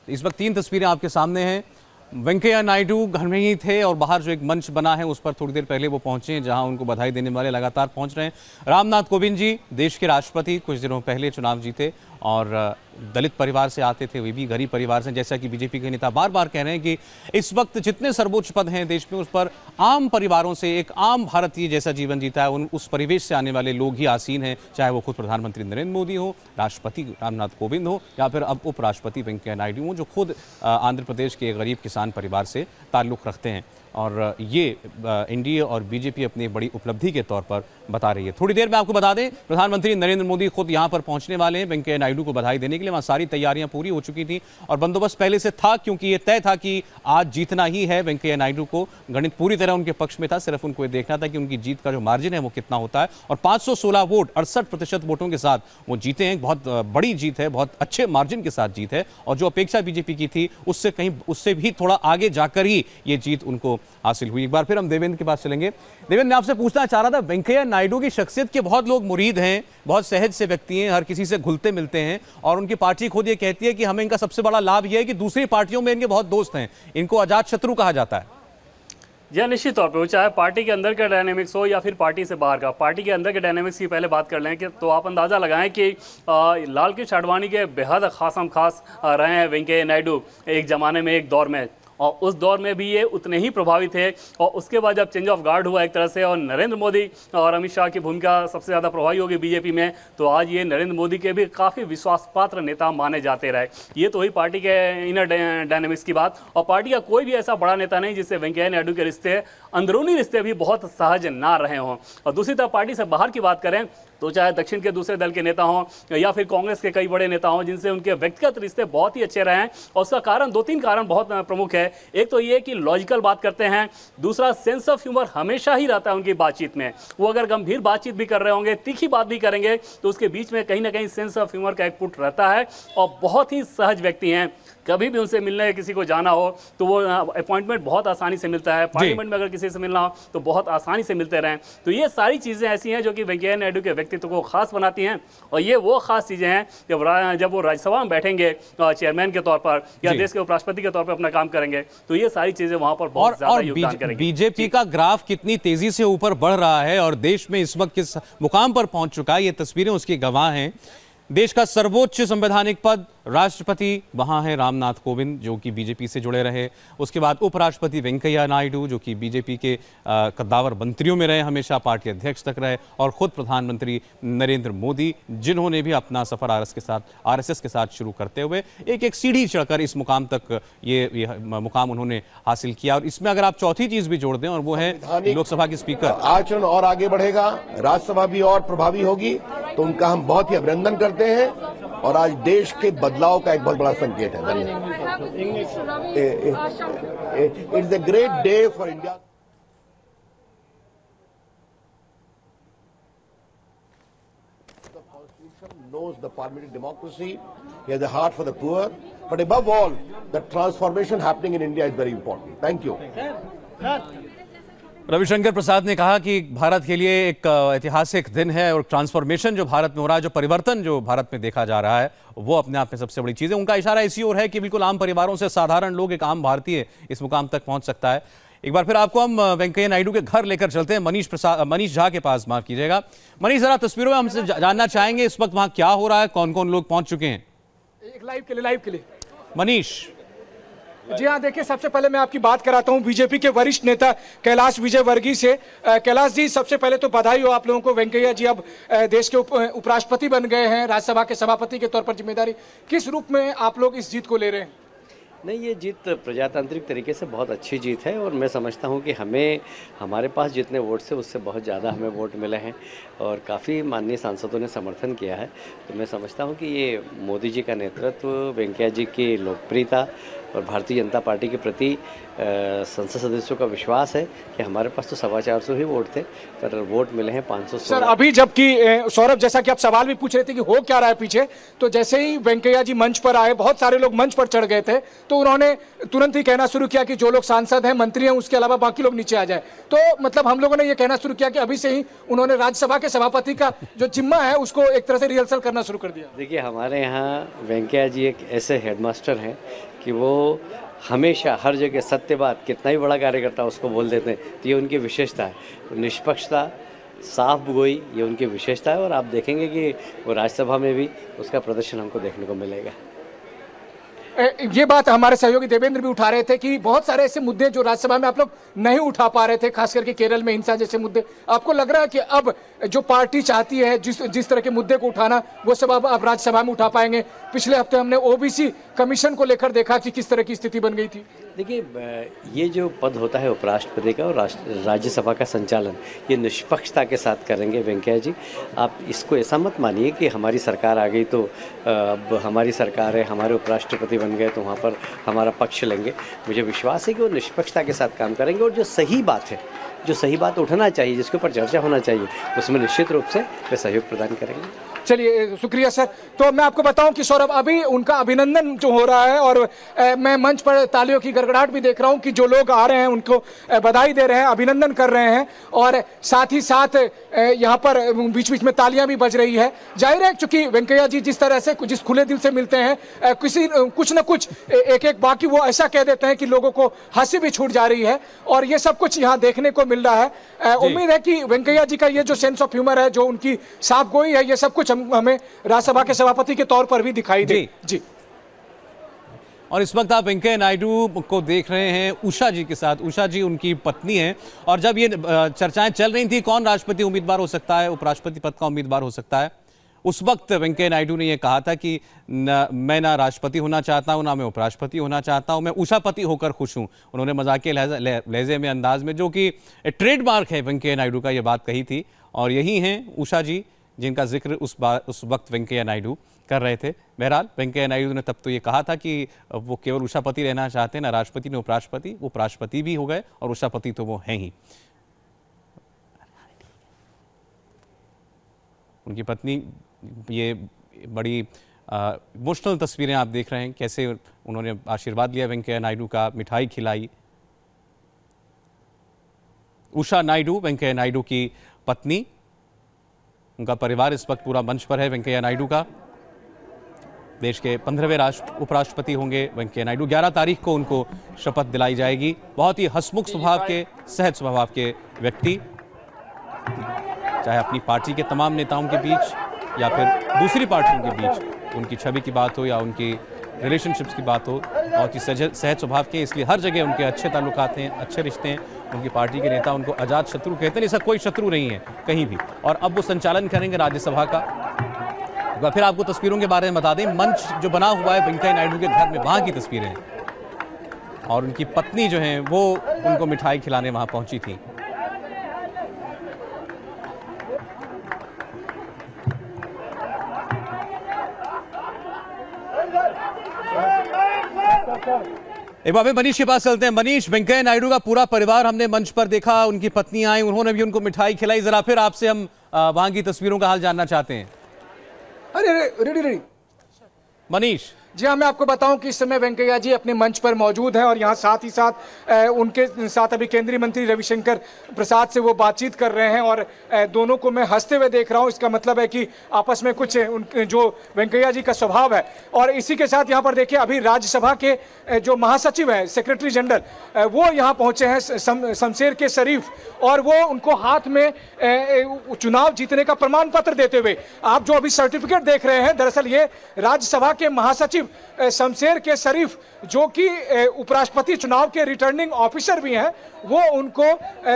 B: इस वक्त 3 तस्वीरें आपके सामने हैं। वेंकैया नायडू घर में ही थे और बाहर जो एक मंच बना है उस पर थोड़ी देर पहले वो पहुंचे हैं, जहां उनको बधाई देने वाले लगातार पहुंच रहे हैं। रामनाथ कोविंद जी, देश के राष्ट्रपति, कुछ दिनों पहले चुनाव जीते और दलित परिवार से आते थे, वे भी गरीब परिवार से, जैसा कि बीजेपी के नेता बार बार कह रहे हैं कि इस वक्त जितने सर्वोच्च पद हैं देश में उस पर आम परिवारों से, एक आम भारतीय जैसा जीवन जीता है उस परिवेश से आने वाले लोग ही आसीन हैं, चाहे वो खुद प्रधानमंत्री नरेंद्र मोदी हो, राष्ट्रपति रामनाथ कोविंद हो या फिर अब उपराष्ट्रपति वेंकैया नायडू हो, जो खुद आंध्र प्रदेश के गरीब किसान परिवार से ताल्लुक़ रखते हैं। और ये एनडीए और बीजेपी अपनी बड़ी उपलब्धि के तौर पर बता रही है। थोड़ी देर में आपको बता दें, प्रधानमंत्री नरेंद्र मोदी खुद यहां पर पहुंचने वाले हैं वेंकैया नायडू को बधाई देने के लिए। वहां सारी तैयारियां पूरी हो चुकी थी और बंदोबस्त पहले से था, क्योंकि ये तय था कि आज जीतना ही है वेंकैया नायडू को। गणित पूरी तरह उनके पक्ष में था, सिर्फ उनको ये देखना था कि उनकी जीत का जो मार्जिन है वो कितना होता है। और 516 वोट, 68% वोटों के साथ वो जीते हैं। बहुत बड़ी जीत है, बहुत अच्छे मार्जिन के साथ जीत है और जो अपेक्षा बीजेपी की थी उससे भी थोड़ा आगे जाकर ही ये जीत उनको हासिल हुई। एक बार फिर हम देवेंद्र के पास चलेंगे। देवेंद्र, मैं आपसे पूछना चाह रहा था, वेंकैया नायडू की शख्सियत के बहुत लोग मुरीद हैं, बहुत सहज से व्यक्ति हैं, हर किसी से घुलते मिलते हैं और उनकी पार्टी खुद ये कहती है कि हमें इनका सबसे बड़ा लाभ यह है कि दूसरी पार्टियों में इनके बहुत दोस्त हैं, इनको अजात शत्रु कहा जाता है।
J: जी निश्चित तौर पे, वो चाहे पार्टी के अंदर का डायनेमिक्स हो या फिर पार्टी से बाहर का। पार्टी के अंदर के डायनेमिक्स की पहले बात कर लें कि तो आप अंदाज़ा लगाएं कि लाल कृष्ण आडवाणी के बेहद खास रहे हैं वेंकैया नायडू एक ज़माने में, एक दौर में, और उस दौर में भी ये उतने ही प्रभावी थे। और उसके बाद जब चेंज ऑफ गार्ड हुआ एक तरह से और नरेंद्र मोदी और अमित शाह की भूमिका सबसे ज़्यादा प्रभावी होगी बीजेपी में, तो आज ये नरेंद्र मोदी के भी काफ़ी विश्वासपात्र नेता माने जाते रहे। ये तो हुई पार्टी के इनर डायनेमिक्स की बात। और पार्टी का कोई भी ऐसा बड़ा नेता नहीं जिससे वेंकैया नायडू के रिश्ते, अंदरूनी रिश्ते भी बहुत सहज ना रहे हों। और दूसरी तरफ पार्टी से बाहर की बात करें तो चाहे दक्षिण के दूसरे दल के नेता हों या फिर कांग्रेस के कई बड़े नेता हों जिनसे उनके व्यक्तिगत रिश्ते बहुत ही अच्छे रहे हैं। और उसका कारण 2-3 कारण बहुत प्रमुख है। एक तो ये कि लॉजिकल बात करते हैं, दूसरा सेंस ऑफ ह्यूमर हमेशा ही रहता है उनकी बातचीत में। वो अगर गंभीर बातचीत भी कर रहे होंगे, तीखी बात भी करेंगे, तो उसके बीच में कहीं ना कहीं सेंस ऑफ ह्यूमर का एक पुट रहता है। और बहुत ही सहज व्यक्ति हैं, कभी भी उनसे मिलने किसी को जाना हो तो वो अपॉइंटमेंट बहुत आसानी से मिलता है। पार्लियामेंट में अगर किसी से मिलना हो तो बहुत आसानी से मिलते रहें। तो ये सारी चीज़ें ऐसी हैं जो कि वेंकैया नायडू के व्यक्तित्व को खास बनाती हैं। और ये वो खास चीज़ें हैं जब वो राज्यसभा में बैठेंगे चेयरमैन के तौर पर या देश के उपराष्ट्रपति के तौर पर अपना काम करेंगे, तो ये सारी चीज़ें वहाँ पर बहुत ज़्यादा योगदान करेंगी।
B: बीजेपी का ग्राफ कितनी तेजी से ऊपर बढ़ रहा है और देश में इस वक्त किस मुकाम पर पहुंच चुका है, ये तस्वीरें उसकी गवाह हैं। देश का सर्वोच्च संवैधानिक पद राष्ट्रपति, वहां है रामनाथ कोविंद जो कि बीजेपी से जुड़े रहे। उसके बाद उपराष्ट्रपति वेंकैया नायडू जो कि बीजेपी के कद्दावर मंत्रियों में रहे, हमेशा पार्टी अध्यक्ष तक रहे, और खुद प्रधानमंत्री नरेंद्र मोदी जिन्होंने भी अपना सफर आरएसएस के साथ शुरू करते हुए एक एक सीढ़ी चढ़कर इस मुकाम तक ये मुकाम उन्होंने हासिल किया। और इसमें अगर आप चौथी चीज भी जोड़ दें और वो है लोकसभा के स्पीकर।
R: आचरण और आगे बढ़ेगा, राज्यसभा भी और प्रभावी होगी, तो उनका हम बहुत ही अभिनंदन करते हैं और आज देश के बदलाव का एक बहुत बड़ा संकेत है। It's a great day for India. The Constitution knows the parliamentary democracy. He has a heart for the poor, but above all, the transformation happening in India is very important. Thank you.
B: Ravishankar Prasad ने कहा कि भारत के लिए एक ऐतिहासिक दिन है और ट्रांसफॉर्मेशन जो भारत में हो रहा है, जो परिवर्तन जो भारत में देखा जा रहा है, वो अपने आप में सबसे बड़ी चीज है। उनका इशारा इसी ओर है कि बिल्कुल आम परिवारों से साधारण लोग, एक आम भारतीय इस मुकाम तक पहुंच सकता है। एक बार फिर आपको हम वेंकैया नायडू के घर लेकर चलते हैं, मनीष झा के पास, माफ कीजिएगा। मनीष, जरा तस्वीरों में हमसे जानना चाहेंगे इस वक्त वहां क्या हो रहा है, कौन कौन लोग पहुंच चुके हैं?
K: एक लाइव के लिए
B: मनीष।
K: जी हाँ, देखिए, सबसे पहले मैं आपकी बात कराता हूँ बीजेपी के वरिष्ठ नेता कैलाश विजयवर्गीय से। कैलाश जी, सबसे पहले तो बधाई हो आप लोगों को। वेंकैया जी अब देश के उपराष्ट्रपति बन गए हैं, राज्यसभा के सभापति के तौर पर जिम्मेदारी। किस रूप में आप लोग इस जीत को ले रहे हैं?
S: नहीं, ये जीत प्रजातांत्रिक तरीके से बहुत अच्छी जीत है और मैं समझता हूँ कि हमारे पास जितने वोट से उससे बहुत ज़्यादा हमें वोट मिले हैं और काफ़ी माननीय सांसदों ने समर्थन किया है। तो मैं समझता हूँ कि ये मोदी जी का नेतृत्व, वेंकैया जी की लोकप्रियता और भारतीय जनता पार्टी के प्रति संसद सदस्यों का विश्वास है कि हमारे पास तो 450 ही वोट थे, पर वोट मिले हैं 516।
K: सर, अभी जबकि सौरभ, जैसा कि आप सवाल भी पूछ रहे थे कि हो क्या रहा है पीछे, तो जैसे ही वेंकैया जी मंच पर आए, बहुत सारे लोग मंच पर चढ़ गए थे, तो उन्होंने तुरंत ही कहना शुरू किया कि जो लोग सांसद हैं, मंत्री हैं, उसके अलावा बाकी लोग नीचे आ जाए। तो मतलब हम लोगों ने ये कहना शुरू किया कि अभी से ही उन्होंने राज्यसभा के सभापति का जो जिम्मा है उसको एक तरह से रिहर्सल करना शुरू कर दिया।
S: देखिए, हमारे यहाँ वेंकैया जी एक ऐसे हेडमास्टर हैं कि वो हमेशा हर जगह सत्य बात, कितना ही बड़ा कार्यकर्ता उसको बोल देते हैं, तो ये उनकी विशेषता है। निष्पक्षता, साफ गोई, ये उनकी विशेषता है और आप देखेंगे कि वो राज्यसभा में भी उसका प्रदर्शन हमको देखने को मिलेगा।
K: ये बात हमारे सहयोगी देवेंद्र भी उठा रहे थे कि बहुत सारे ऐसे मुद्दे जो राज्यसभा में आप लोग नहीं उठा पा रहे थे, खास करके केरल में हिंसा जैसे मुद्दे। आपको लग रहा है कि अब जो पार्टी चाहती है जिस तरह के मुद्दे को उठाना, वो सब अब राज्यसभा में उठा पाएंगे? पिछले हफ्ते हमने ओबीसी कमीशन को लेकर देखा कि किस तरह की स्थिति बन गई थी।
S: देखिए, ये जो पद होता है उपराष्ट्रपति का और राज्यसभा का संचालन, ये निष्पक्षता के साथ करेंगे वेंकैया जी। आप इसको ऐसा मत मानिए कि हमारी सरकार आ गई तो अब हमारी सरकार है, हमारे उपराष्ट्रपति बन गए तो वहाँ पर हमारा पक्ष लेंगे। मुझे विश्वास है कि वो निष्पक्षता के साथ काम करेंगे और जो सही बात है, जो सही बात उठना चाहिए, जिसके ऊपर चर्चा होना चाहिए, उसमें निश्चित रूप से वे सहयोग प्रदान करेंगे।
K: चलिए, शुक्रिया सर। तो मैं आपको बताऊं कि सौरभ, अभी उनका अभिनंदन जो हो रहा है और मैं मंच पर तालियों की गड़गड़ाहट भी देख रहा हूं कि जो लोग आ रहे हैं उनको बधाई दे रहे हैं, अभिनंदन कर रहे हैं और साथ ही साथ यहां पर बीच बीच में तालियां भी बज रही है। जाहिर है, चूंकि वेंकैया जी जिस तरह से, जिस खुले दिल से मिलते हैं, कुछ न कुछ एक बाकी वो ऐसा कह देते हैं कि लोगों को हंसी भी छूट जा रही है और ये सब कुछ यहाँ देखने को मिल रहा है। उम्मीद है कि वेंकैया जी का ये जो सेंस ऑफ ह्यूमर है, जो उनकी साफ गोई है, ये सब कुछ हमें राज्यसभा के सभापति के तौर पर भी दिखाई दे। जी।
B: और इस वक्त आप वेंकैया नायडू को देख रहे हैं उषा जी के साथ। उषा जी उनकी पत्नी हैं और जब ये चर्चाएं चल रही थी कौन राष्ट्रपति उम्मीदवार हो सकता है, उपराष्ट्रपति पद का उम्मीदवार हो सकता है, उस वक्त वेंकैया नायडू ने यह कहा था कि मैं ना राष्ट्रपति होना चाहता हूं, ना मैं उपराष्ट्रपति होना चाहता हूं, मैं उषापति होकर खुश हूं। उन्होंने मजाकिया लहजे में, अंदाज में, जो कि ट्रेडमार्क है वेंकैया नायडू का, यह बात कही थी। और यही हैं उषा जी जिनका जिक्र उस वक्त वेंकैया नायडू कर रहे थे। बहरहाल वेंकैया नायडू ने तब तो ये कहा था कि वो केवल उषापति रहना चाहते हैं, ना राष्ट्रपति न उपराष्ट्रपति। उपराष्ट्रपति भी हो गए और उषापति तो वो हैं ही। उनकी पत्नी, ये बड़ी इमोशनल तस्वीरें आप देख रहे हैं, कैसे उन्होंने आशीर्वाद लिया वेंकैया नायडू का, मिठाई खिलाई। उषा नायडू वेंकैया नायडू की पत्नी, उनका परिवार इस वक्त पूरा मंच पर है वेंकैया नायडू का। देश के 15वें उपराष्ट्रपति होंगे वेंकैया नायडू। 11 तारीख को उनको शपथ दिलाई जाएगी। बहुत ही हंसमुख स्वभाव के, सहज स्वभाव के व्यक्ति, चाहे अपनी पार्टी के तमाम नेताओं के बीच या फिर दूसरी पार्टियों के बीच उनकी छवि की बात हो या उनकी रिलेशनशिप्स की बात हो, बहुत ही सहज स्वभाव के, इसलिए हर जगह उनके अच्छे ताल्लुकात हैं, अच्छे रिश्ते हैं। उनकी पार्टी के नेता उनको अजात शत्रु कहते हैं, ऐसा कोई शत्रु नहीं है कहीं भी। और अब वो संचालन करेंगे राज्यसभा का। फिर आपको तस्वीरों के बारे में बता दें, मंच जो बना हुआ है वेंकैया नायडू के घर में, वहाँ की तस्वीरें हैं। और उनकी पत्नी जो है वो उनको मिठाई खिलाने वहाँ पहुँची थी। एक बार मनीष के पास चलते हैं। मनीष, वेंकैया नायडू का पूरा परिवार हमने मंच पर देखा, उनकी पत्नी आई, उन्होंने भी उनको मिठाई खिलाई। जरा फिर आपसे हम वहां की तस्वीरों का हाल जानना चाहते हैं।
K: अरे रेडी
B: मनीष।
K: जी हाँ, मैं आपको बताऊं कि इस समय वेंकैया जी अपने मंच पर मौजूद हैं और यहाँ साथ ही साथ उनके साथ अभी केंद्रीय मंत्री रविशंकर प्रसाद से वो बातचीत कर रहे हैं और दोनों को मैं हंसते हुए देख रहा हूँ। इसका मतलब है कि आपस में कुछ जो वेंकैया जी का स्वभाव है। और इसी के साथ यहाँ पर देखिए, अभी राज्यसभा के जो महासचिव हैं, सेक्रेटरी जनरल, वो यहाँ पहुँचे हैं, शमशेर के शरीफ, और वो उनको हाथ में चुनाव जीतने का प्रमाण पत्र देते हुए, आप जो अभी सर्टिफिकेट देख रहे हैं, दरअसल ये राज्यसभा के महासचिव शमशेर के शरीफ, जो कि उपराष्ट्रपति चुनाव के रिटर्निंग ऑफिसर भी हैं, वो उनको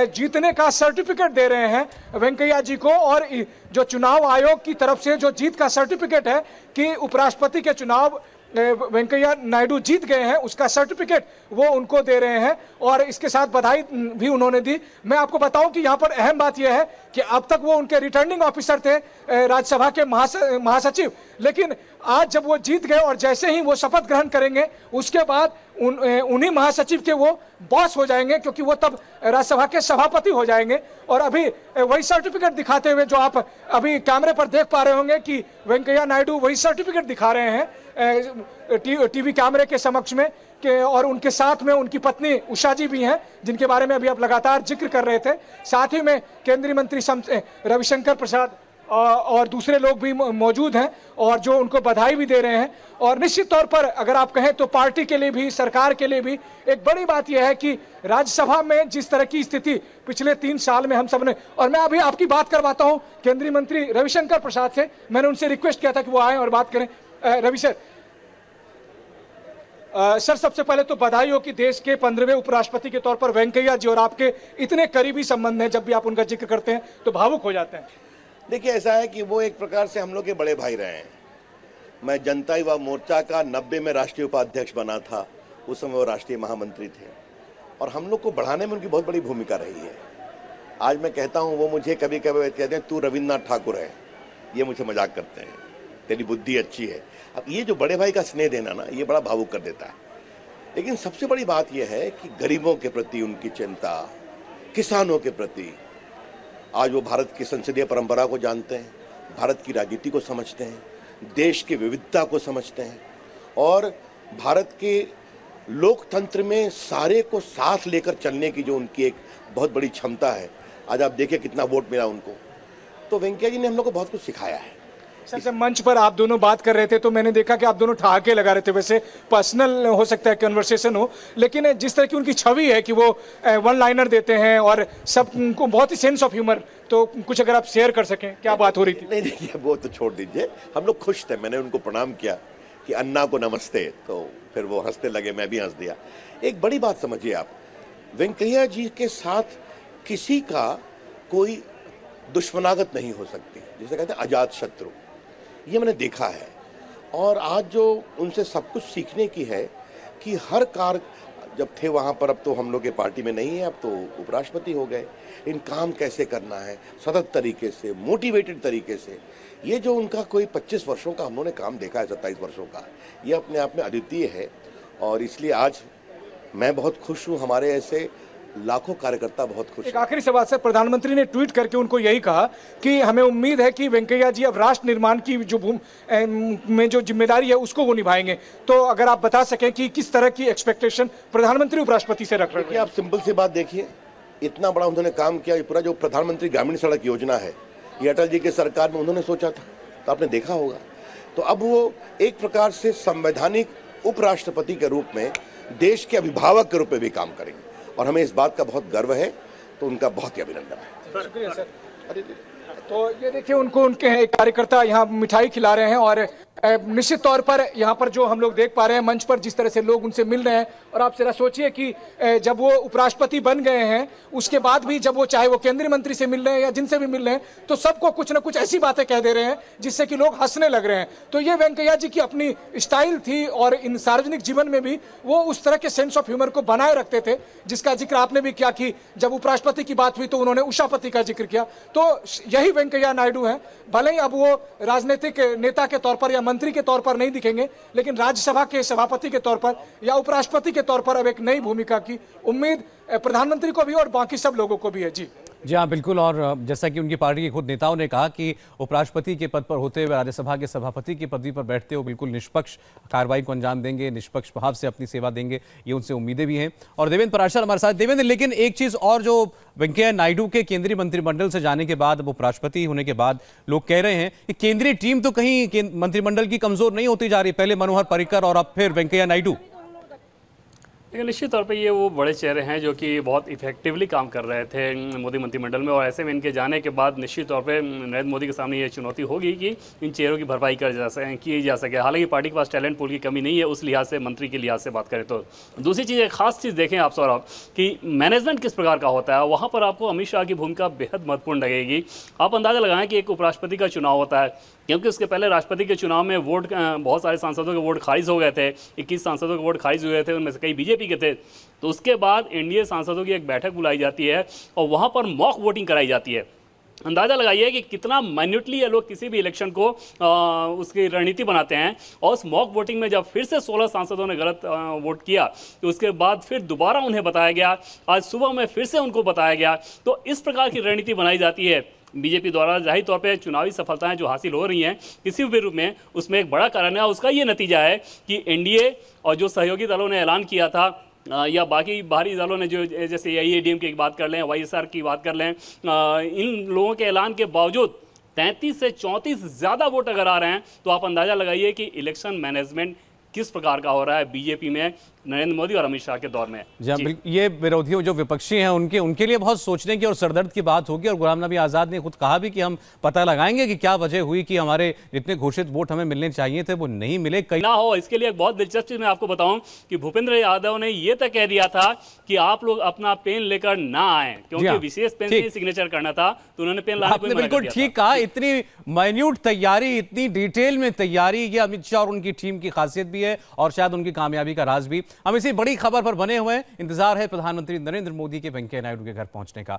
K: जीतने का सर्टिफिकेट दे रहे हैं वेंकैया जी को। और जो चुनाव आयोग की तरफ से जो जीत का सर्टिफिकेट है कि उपराष्ट्रपति के चुनाव वेंकैया नायडू जीत गए हैं, उसका सर्टिफिकेट वो उनको दे रहे हैं और इसके साथ बधाई भी उन्होंने दी। मैं आपको बताऊं कि यहाँ पर अहम बात यह है कि अब तक वो उनके रिटर्निंग ऑफिसर थे, राज्यसभा के महासचिव, लेकिन आज जब वो जीत गए और जैसे ही वो शपथ ग्रहण करेंगे, उसके बाद उन्हीं महासचिव के वो बॉस हो जाएंगे, क्योंकि वो तब राज्यसभा के सभापति हो जाएंगे। और अभी वही सर्टिफिकेट दिखाते हुए जो आप अभी कैमरे पर देख पा रहे होंगे कि वेंकैया नायडू वही सर्टिफिकेट दिखा रहे हैं टीवी कैमरे के समक्ष में, और उनके साथ में उनकी पत्नी उषा जी भी हैं, जिनके बारे में अभी आप लगातार जिक्र कर रहे थे। साथ ही में केंद्रीय मंत्री रविशंकर प्रसाद और दूसरे लोग भी मौजूद हैं और जो उनको बधाई भी दे रहे हैं। और निश्चित तौर पर अगर आप कहें तो पार्टी के लिए भी, सरकार के लिए भी एक बड़ी बात यह है कि राज्यसभा में जिस तरह की स्थिति पिछले 3 साल में हम सब ने, और मैं अभी आपकी बात करवाता हूं केंद्रीय मंत्री रविशंकर प्रसाद से, मैंने उनसे रिक्वेस्ट किया था कि वो आए और बात करें। रवि सर, सर सबसे पहले तो बधाई हो कि देश के 15वें उपराष्ट्रपति के तौर पर वेंकैया जी और आपके इतने करीबी संबंध हैं, जब भी आप उनका जिक्र करते हैं तो भावुक हो जाते हैं।
R: देखिए, ऐसा है कि वो एक प्रकार से हम लोग के बड़े भाई रहे हैं। मैं जनता युवा मोर्चा का 90 में राष्ट्रीय उपाध्यक्ष बना था, उस समय वो राष्ट्रीय महामंत्री थे और हम लोग को बढ़ाने में उनकी बहुत बड़ी भूमिका रही है। आज मैं कहता हूँ, वो मुझे कभी कभी कहते हैं तू रविन्द्रनाथ ठाकुर है, ये मुझे मजाक करते हैं, तेरी बुद्धि अच्छी है। अब ये जो बड़े भाई का स्नेह देना ना, ये बड़ा भावुक कर देता है। लेकिन सबसे बड़ी बात यह है कि गरीबों के प्रति उनकी चिंता, किसानों के प्रति, आज वो भारत की संसदीय परंपरा को जानते हैं, भारत की राजनीति को समझते हैं, देश की विविधता को समझते हैं और भारत के लोकतंत्र में सारे को साथ लेकर चलने की जो उनकी एक बहुत बड़ी क्षमता है। आज आप देखिए कितना वोट मिला उनको। तो वेंकैया जी ने हम लोग को बहुत कुछ सिखाया है।
K: सर, मंच पर आप दोनों बात कर रहे थे तो मैंने देखा कि आप दोनों ठहाके लगा रहे थे। वैसे पर्सनल हो सकता है कन्वर्सेशन हो, लेकिन जिस तरह की उनकी छवि है कि वो वन लाइनर देते हैं और सबको बहुत ही सेंस ऑफ ह्यूमर, तो कुछ अगर आप शेयर कर सकें, क्या बात हो रही थी?
R: नहीं देखिए, वो तो छोड़ दीजिए, हम लोग खुश थे। मैंने उनको प्रणाम किया कि अन्ना को नमस्ते, तो फिर वो हंसने लगे, मैं भी हंस दिया। एक बड़ी बात समझिए आप, वेंकैया जी के साथ किसी का कोई दुश्मनागत नहीं हो सकती, जिसे कहते हैं अजात शत्रु। ये मैंने देखा है और आज जो उनसे सब कुछ सीखने की है कि हर कार्य जब थे वहाँ पर, अब तो हम लोग के पार्टी में नहीं है, अब तो उपराष्ट्रपति हो गए, इन काम कैसे करना है सतत तरीके से, मोटिवेटेड तरीके से। ये जो उनका कोई 25 वर्षों का हम लोगों ने काम देखा है, 27 वर्षों का, ये अपने आप में अद्वितीय है और इसलिए आज मैं बहुत खुश हूँ। हमारे ऐसे लाखों कार्यकर्ता बहुत खुश।
K: एक आखिरी सवाल सर, प्रधानमंत्री ने ट्वीट करके उनको यही कहा कि हमें उम्मीद है कि वेंकैया जी अब राष्ट्र निर्माण की जो में जो जिम्मेदारी है उसको वो निभाएंगे। तो अगर आप बता सकें कि किस तरह की एक्सपेक्टेशन प्रधानमंत्री उपराष्ट्रपति से रख रहे हैं।
R: आप सिंपल सी बात देखिए, इतना बड़ा उन्होंने काम किया। पूरा जो प्रधानमंत्री ग्रामीण सड़क योजना है, ये अटल जी के सरकार में उन्होंने सोचा था, तो आपने देखा होगा। तो अब वो एक प्रकार से संवैधानिक उपराष्ट्रपति के रूप में देश के अभिभावक के रूप में भी काम करेंगे और हमें इस बात का बहुत गर्व है। तो उनका बहुत ही अभिनंदन है।
K: शुक्रिया सर। तो ये देखिए उनको उनके कार्यकर्ता यहाँ मिठाई खिला रहे हैं और निश्चित तौर पर यहाँ पर जो हम लोग देख पा रहे हैं मंच पर जिस तरह से लोग उनसे मिल रहे हैं, और आप जरा सोचिए कि जब वो उपराष्ट्रपति बन गए हैं उसके बाद भी जब वो चाहे वो केंद्रीय मंत्री से मिल रहे हैं या जिनसे भी मिल रहे हैं तो सबको कुछ ना कुछ ऐसी बातें कह दे रहे हैं जिससे कि लोग हंसने लग रहे हैं। तो ये वेंकैया जी की अपनी स्टाइल थी और इन सार्वजनिक जीवन में भी वो उस तरह के सेंस ऑफ ह्यूमर को बनाए रखते थे, जिसका जिक्र आपने भी किया कि जब उपराष्ट्रपति की बात हुई तो उन्होंने उषापति का जिक्र किया। तो यही वेंकैया नायडू हैं। भले ही अब वो राजनीतिक नेता के तौर पर या मंत्री के तौर पर नहीं दिखेंगे, लेकिन राज्यसभा के सभापति के तौर पर या उपराष्ट्रपति के तौर पर अब एक नई भूमिका की उम्मीद प्रधानमंत्री को भी और बाकी सब लोगों को भी है। जी
B: हाँ, बिल्कुल। और जैसा कि उनकी पार्टी के खुद नेताओं ने कहा कि उपराष्ट्रपति के पद पर होते हुए राज्यसभा के सभापति की पदवी पर बैठते हुए बिल्कुल निष्पक्ष कार्रवाई को अंजाम देंगे, निष्पक्ष भाव से अपनी सेवा देंगे, ये उनसे उम्मीदें भी हैं। और देवेंद्र पराशर हमारे साथ। देवेंद्र, लेकिन एक चीज और, जो वेंकैया नायडू के केंद्रीय मंत्रिमंडल से जाने के बाद, अब उपराष्ट्रपति होने के बाद लोग कह रहे हैं कि केंद्रीय टीम तो कहीं मंत्रिमंडल की कमजोर नहीं होती जा रही, पहले मनोहर पर्रिकर और अब फिर वेंकैया नायडू।
J: लेकिन निश्चित तौर पे ये वो बड़े चेहरे हैं जो कि बहुत इफेक्टिवली काम कर रहे थे मोदी मंत्रिमंडल में, और ऐसे में इनके जाने के बाद निश्चित तौर पे नरेंद्र मोदी के सामने ये चुनौती होगी कि इन चेहरों की भरपाई की जा सके। हालांकि पार्टी के पास टैलेंट पूल की कमी नहीं है उस लिहाज से, मंत्री के लिहाज से बात करें तो। दूसरी चीज़, एक खास चीज़ देखें आप सौरभ कि मैनेजमेंट किस प्रकार का होता है, वहाँ पर आपको अमित शाह की भूमिका बेहद महत्वपूर्ण लगेगी। आप अंदाज़ा लगाएं कि एक उपराष्ट्रपति का चुनाव होता है, क्योंकि उसके पहले राष्ट्रपति के चुनाव में वोट बहुत सारे सांसदों के वोट खारिज हो गए थे, 21 सांसदों के वोट खारिज हुए थे, उनमें से कई बीजेपी के थे। तो उसके बाद एनडीए सांसदों की एक बैठक बुलाई जाती है और वहाँ पर मॉक वोटिंग कराई जाती है। अंदाज़ा लगाइए कि कितना माइन्यूटली ये लोग किसी भी इलेक्शन को उसकी रणनीति बनाते हैं। और उस मॉक वोटिंग में जब फिर से 16 सांसदों ने गलत वोट किया तो उसके बाद फिर दोबारा उन्हें बताया गया, आज सुबह में फिर से उनको बताया गया। तो इस प्रकार की रणनीति बनाई जाती है बीजेपी द्वारा। जाहिर तौर पे चुनावी सफलताएं जो हासिल हो रही हैं किसी भी रूप में, उसमें एक बड़ा कारण है। उसका ये नतीजा है कि एनडीए और जो सहयोगी दलों ने ऐलान किया था या बाकी बाहरी दलों ने जो, जैसे AIADMK की बात कर लें, YSR की बात कर लें, इन लोगों के ऐलान के बावजूद 33 से 34 ज़्यादा वोट अगर आ रहे हैं तो आप अंदाज़ा लगाइए कि इलेक्शन मैनेजमेंट किस प्रकार का हो रहा है बीजेपी में नरेंद्र मोदी और अमित शाह के दौर में।
B: ये विरोधियों जो विपक्षी हैं उनके लिए बहुत सोचने की और सरदर्द की बात होगी। और गुलाम नबी आज़ाद ने खुद कहा भी कि हम पता लगाएंगे कि क्या वजह हुई कि हमारे जितने घोषित वोट हमें मिलने चाहिए थे वो नहीं मिले, कहीं
J: ना हो। इसके लिए एक बहुत दिलचस्प चीज मैं आपको बताऊं कि भूपेंद्र यादव ने यह तक कह दिया था कि आप लोग अपना पेन लेकर ना आए, क्योंकि विशेष पेन से सिग्नेचर करना था, तो उन्होंने पेन लाने
B: को बिल्कुल ठीक कहा। इतनी माइन्यूट तैयारी, इतनी डिटेल में तैयारी, ये अमित शाह और उनकी टीम की खासियत भी है और शायद उनकी कामयाबी का राज भी। हम इसी बड़ी खबर पर बने हुए हैं, इंतजार है प्रधानमंत्री नरेंद्र मोदी के वेंकैया नायडू के घर पहुंचने का।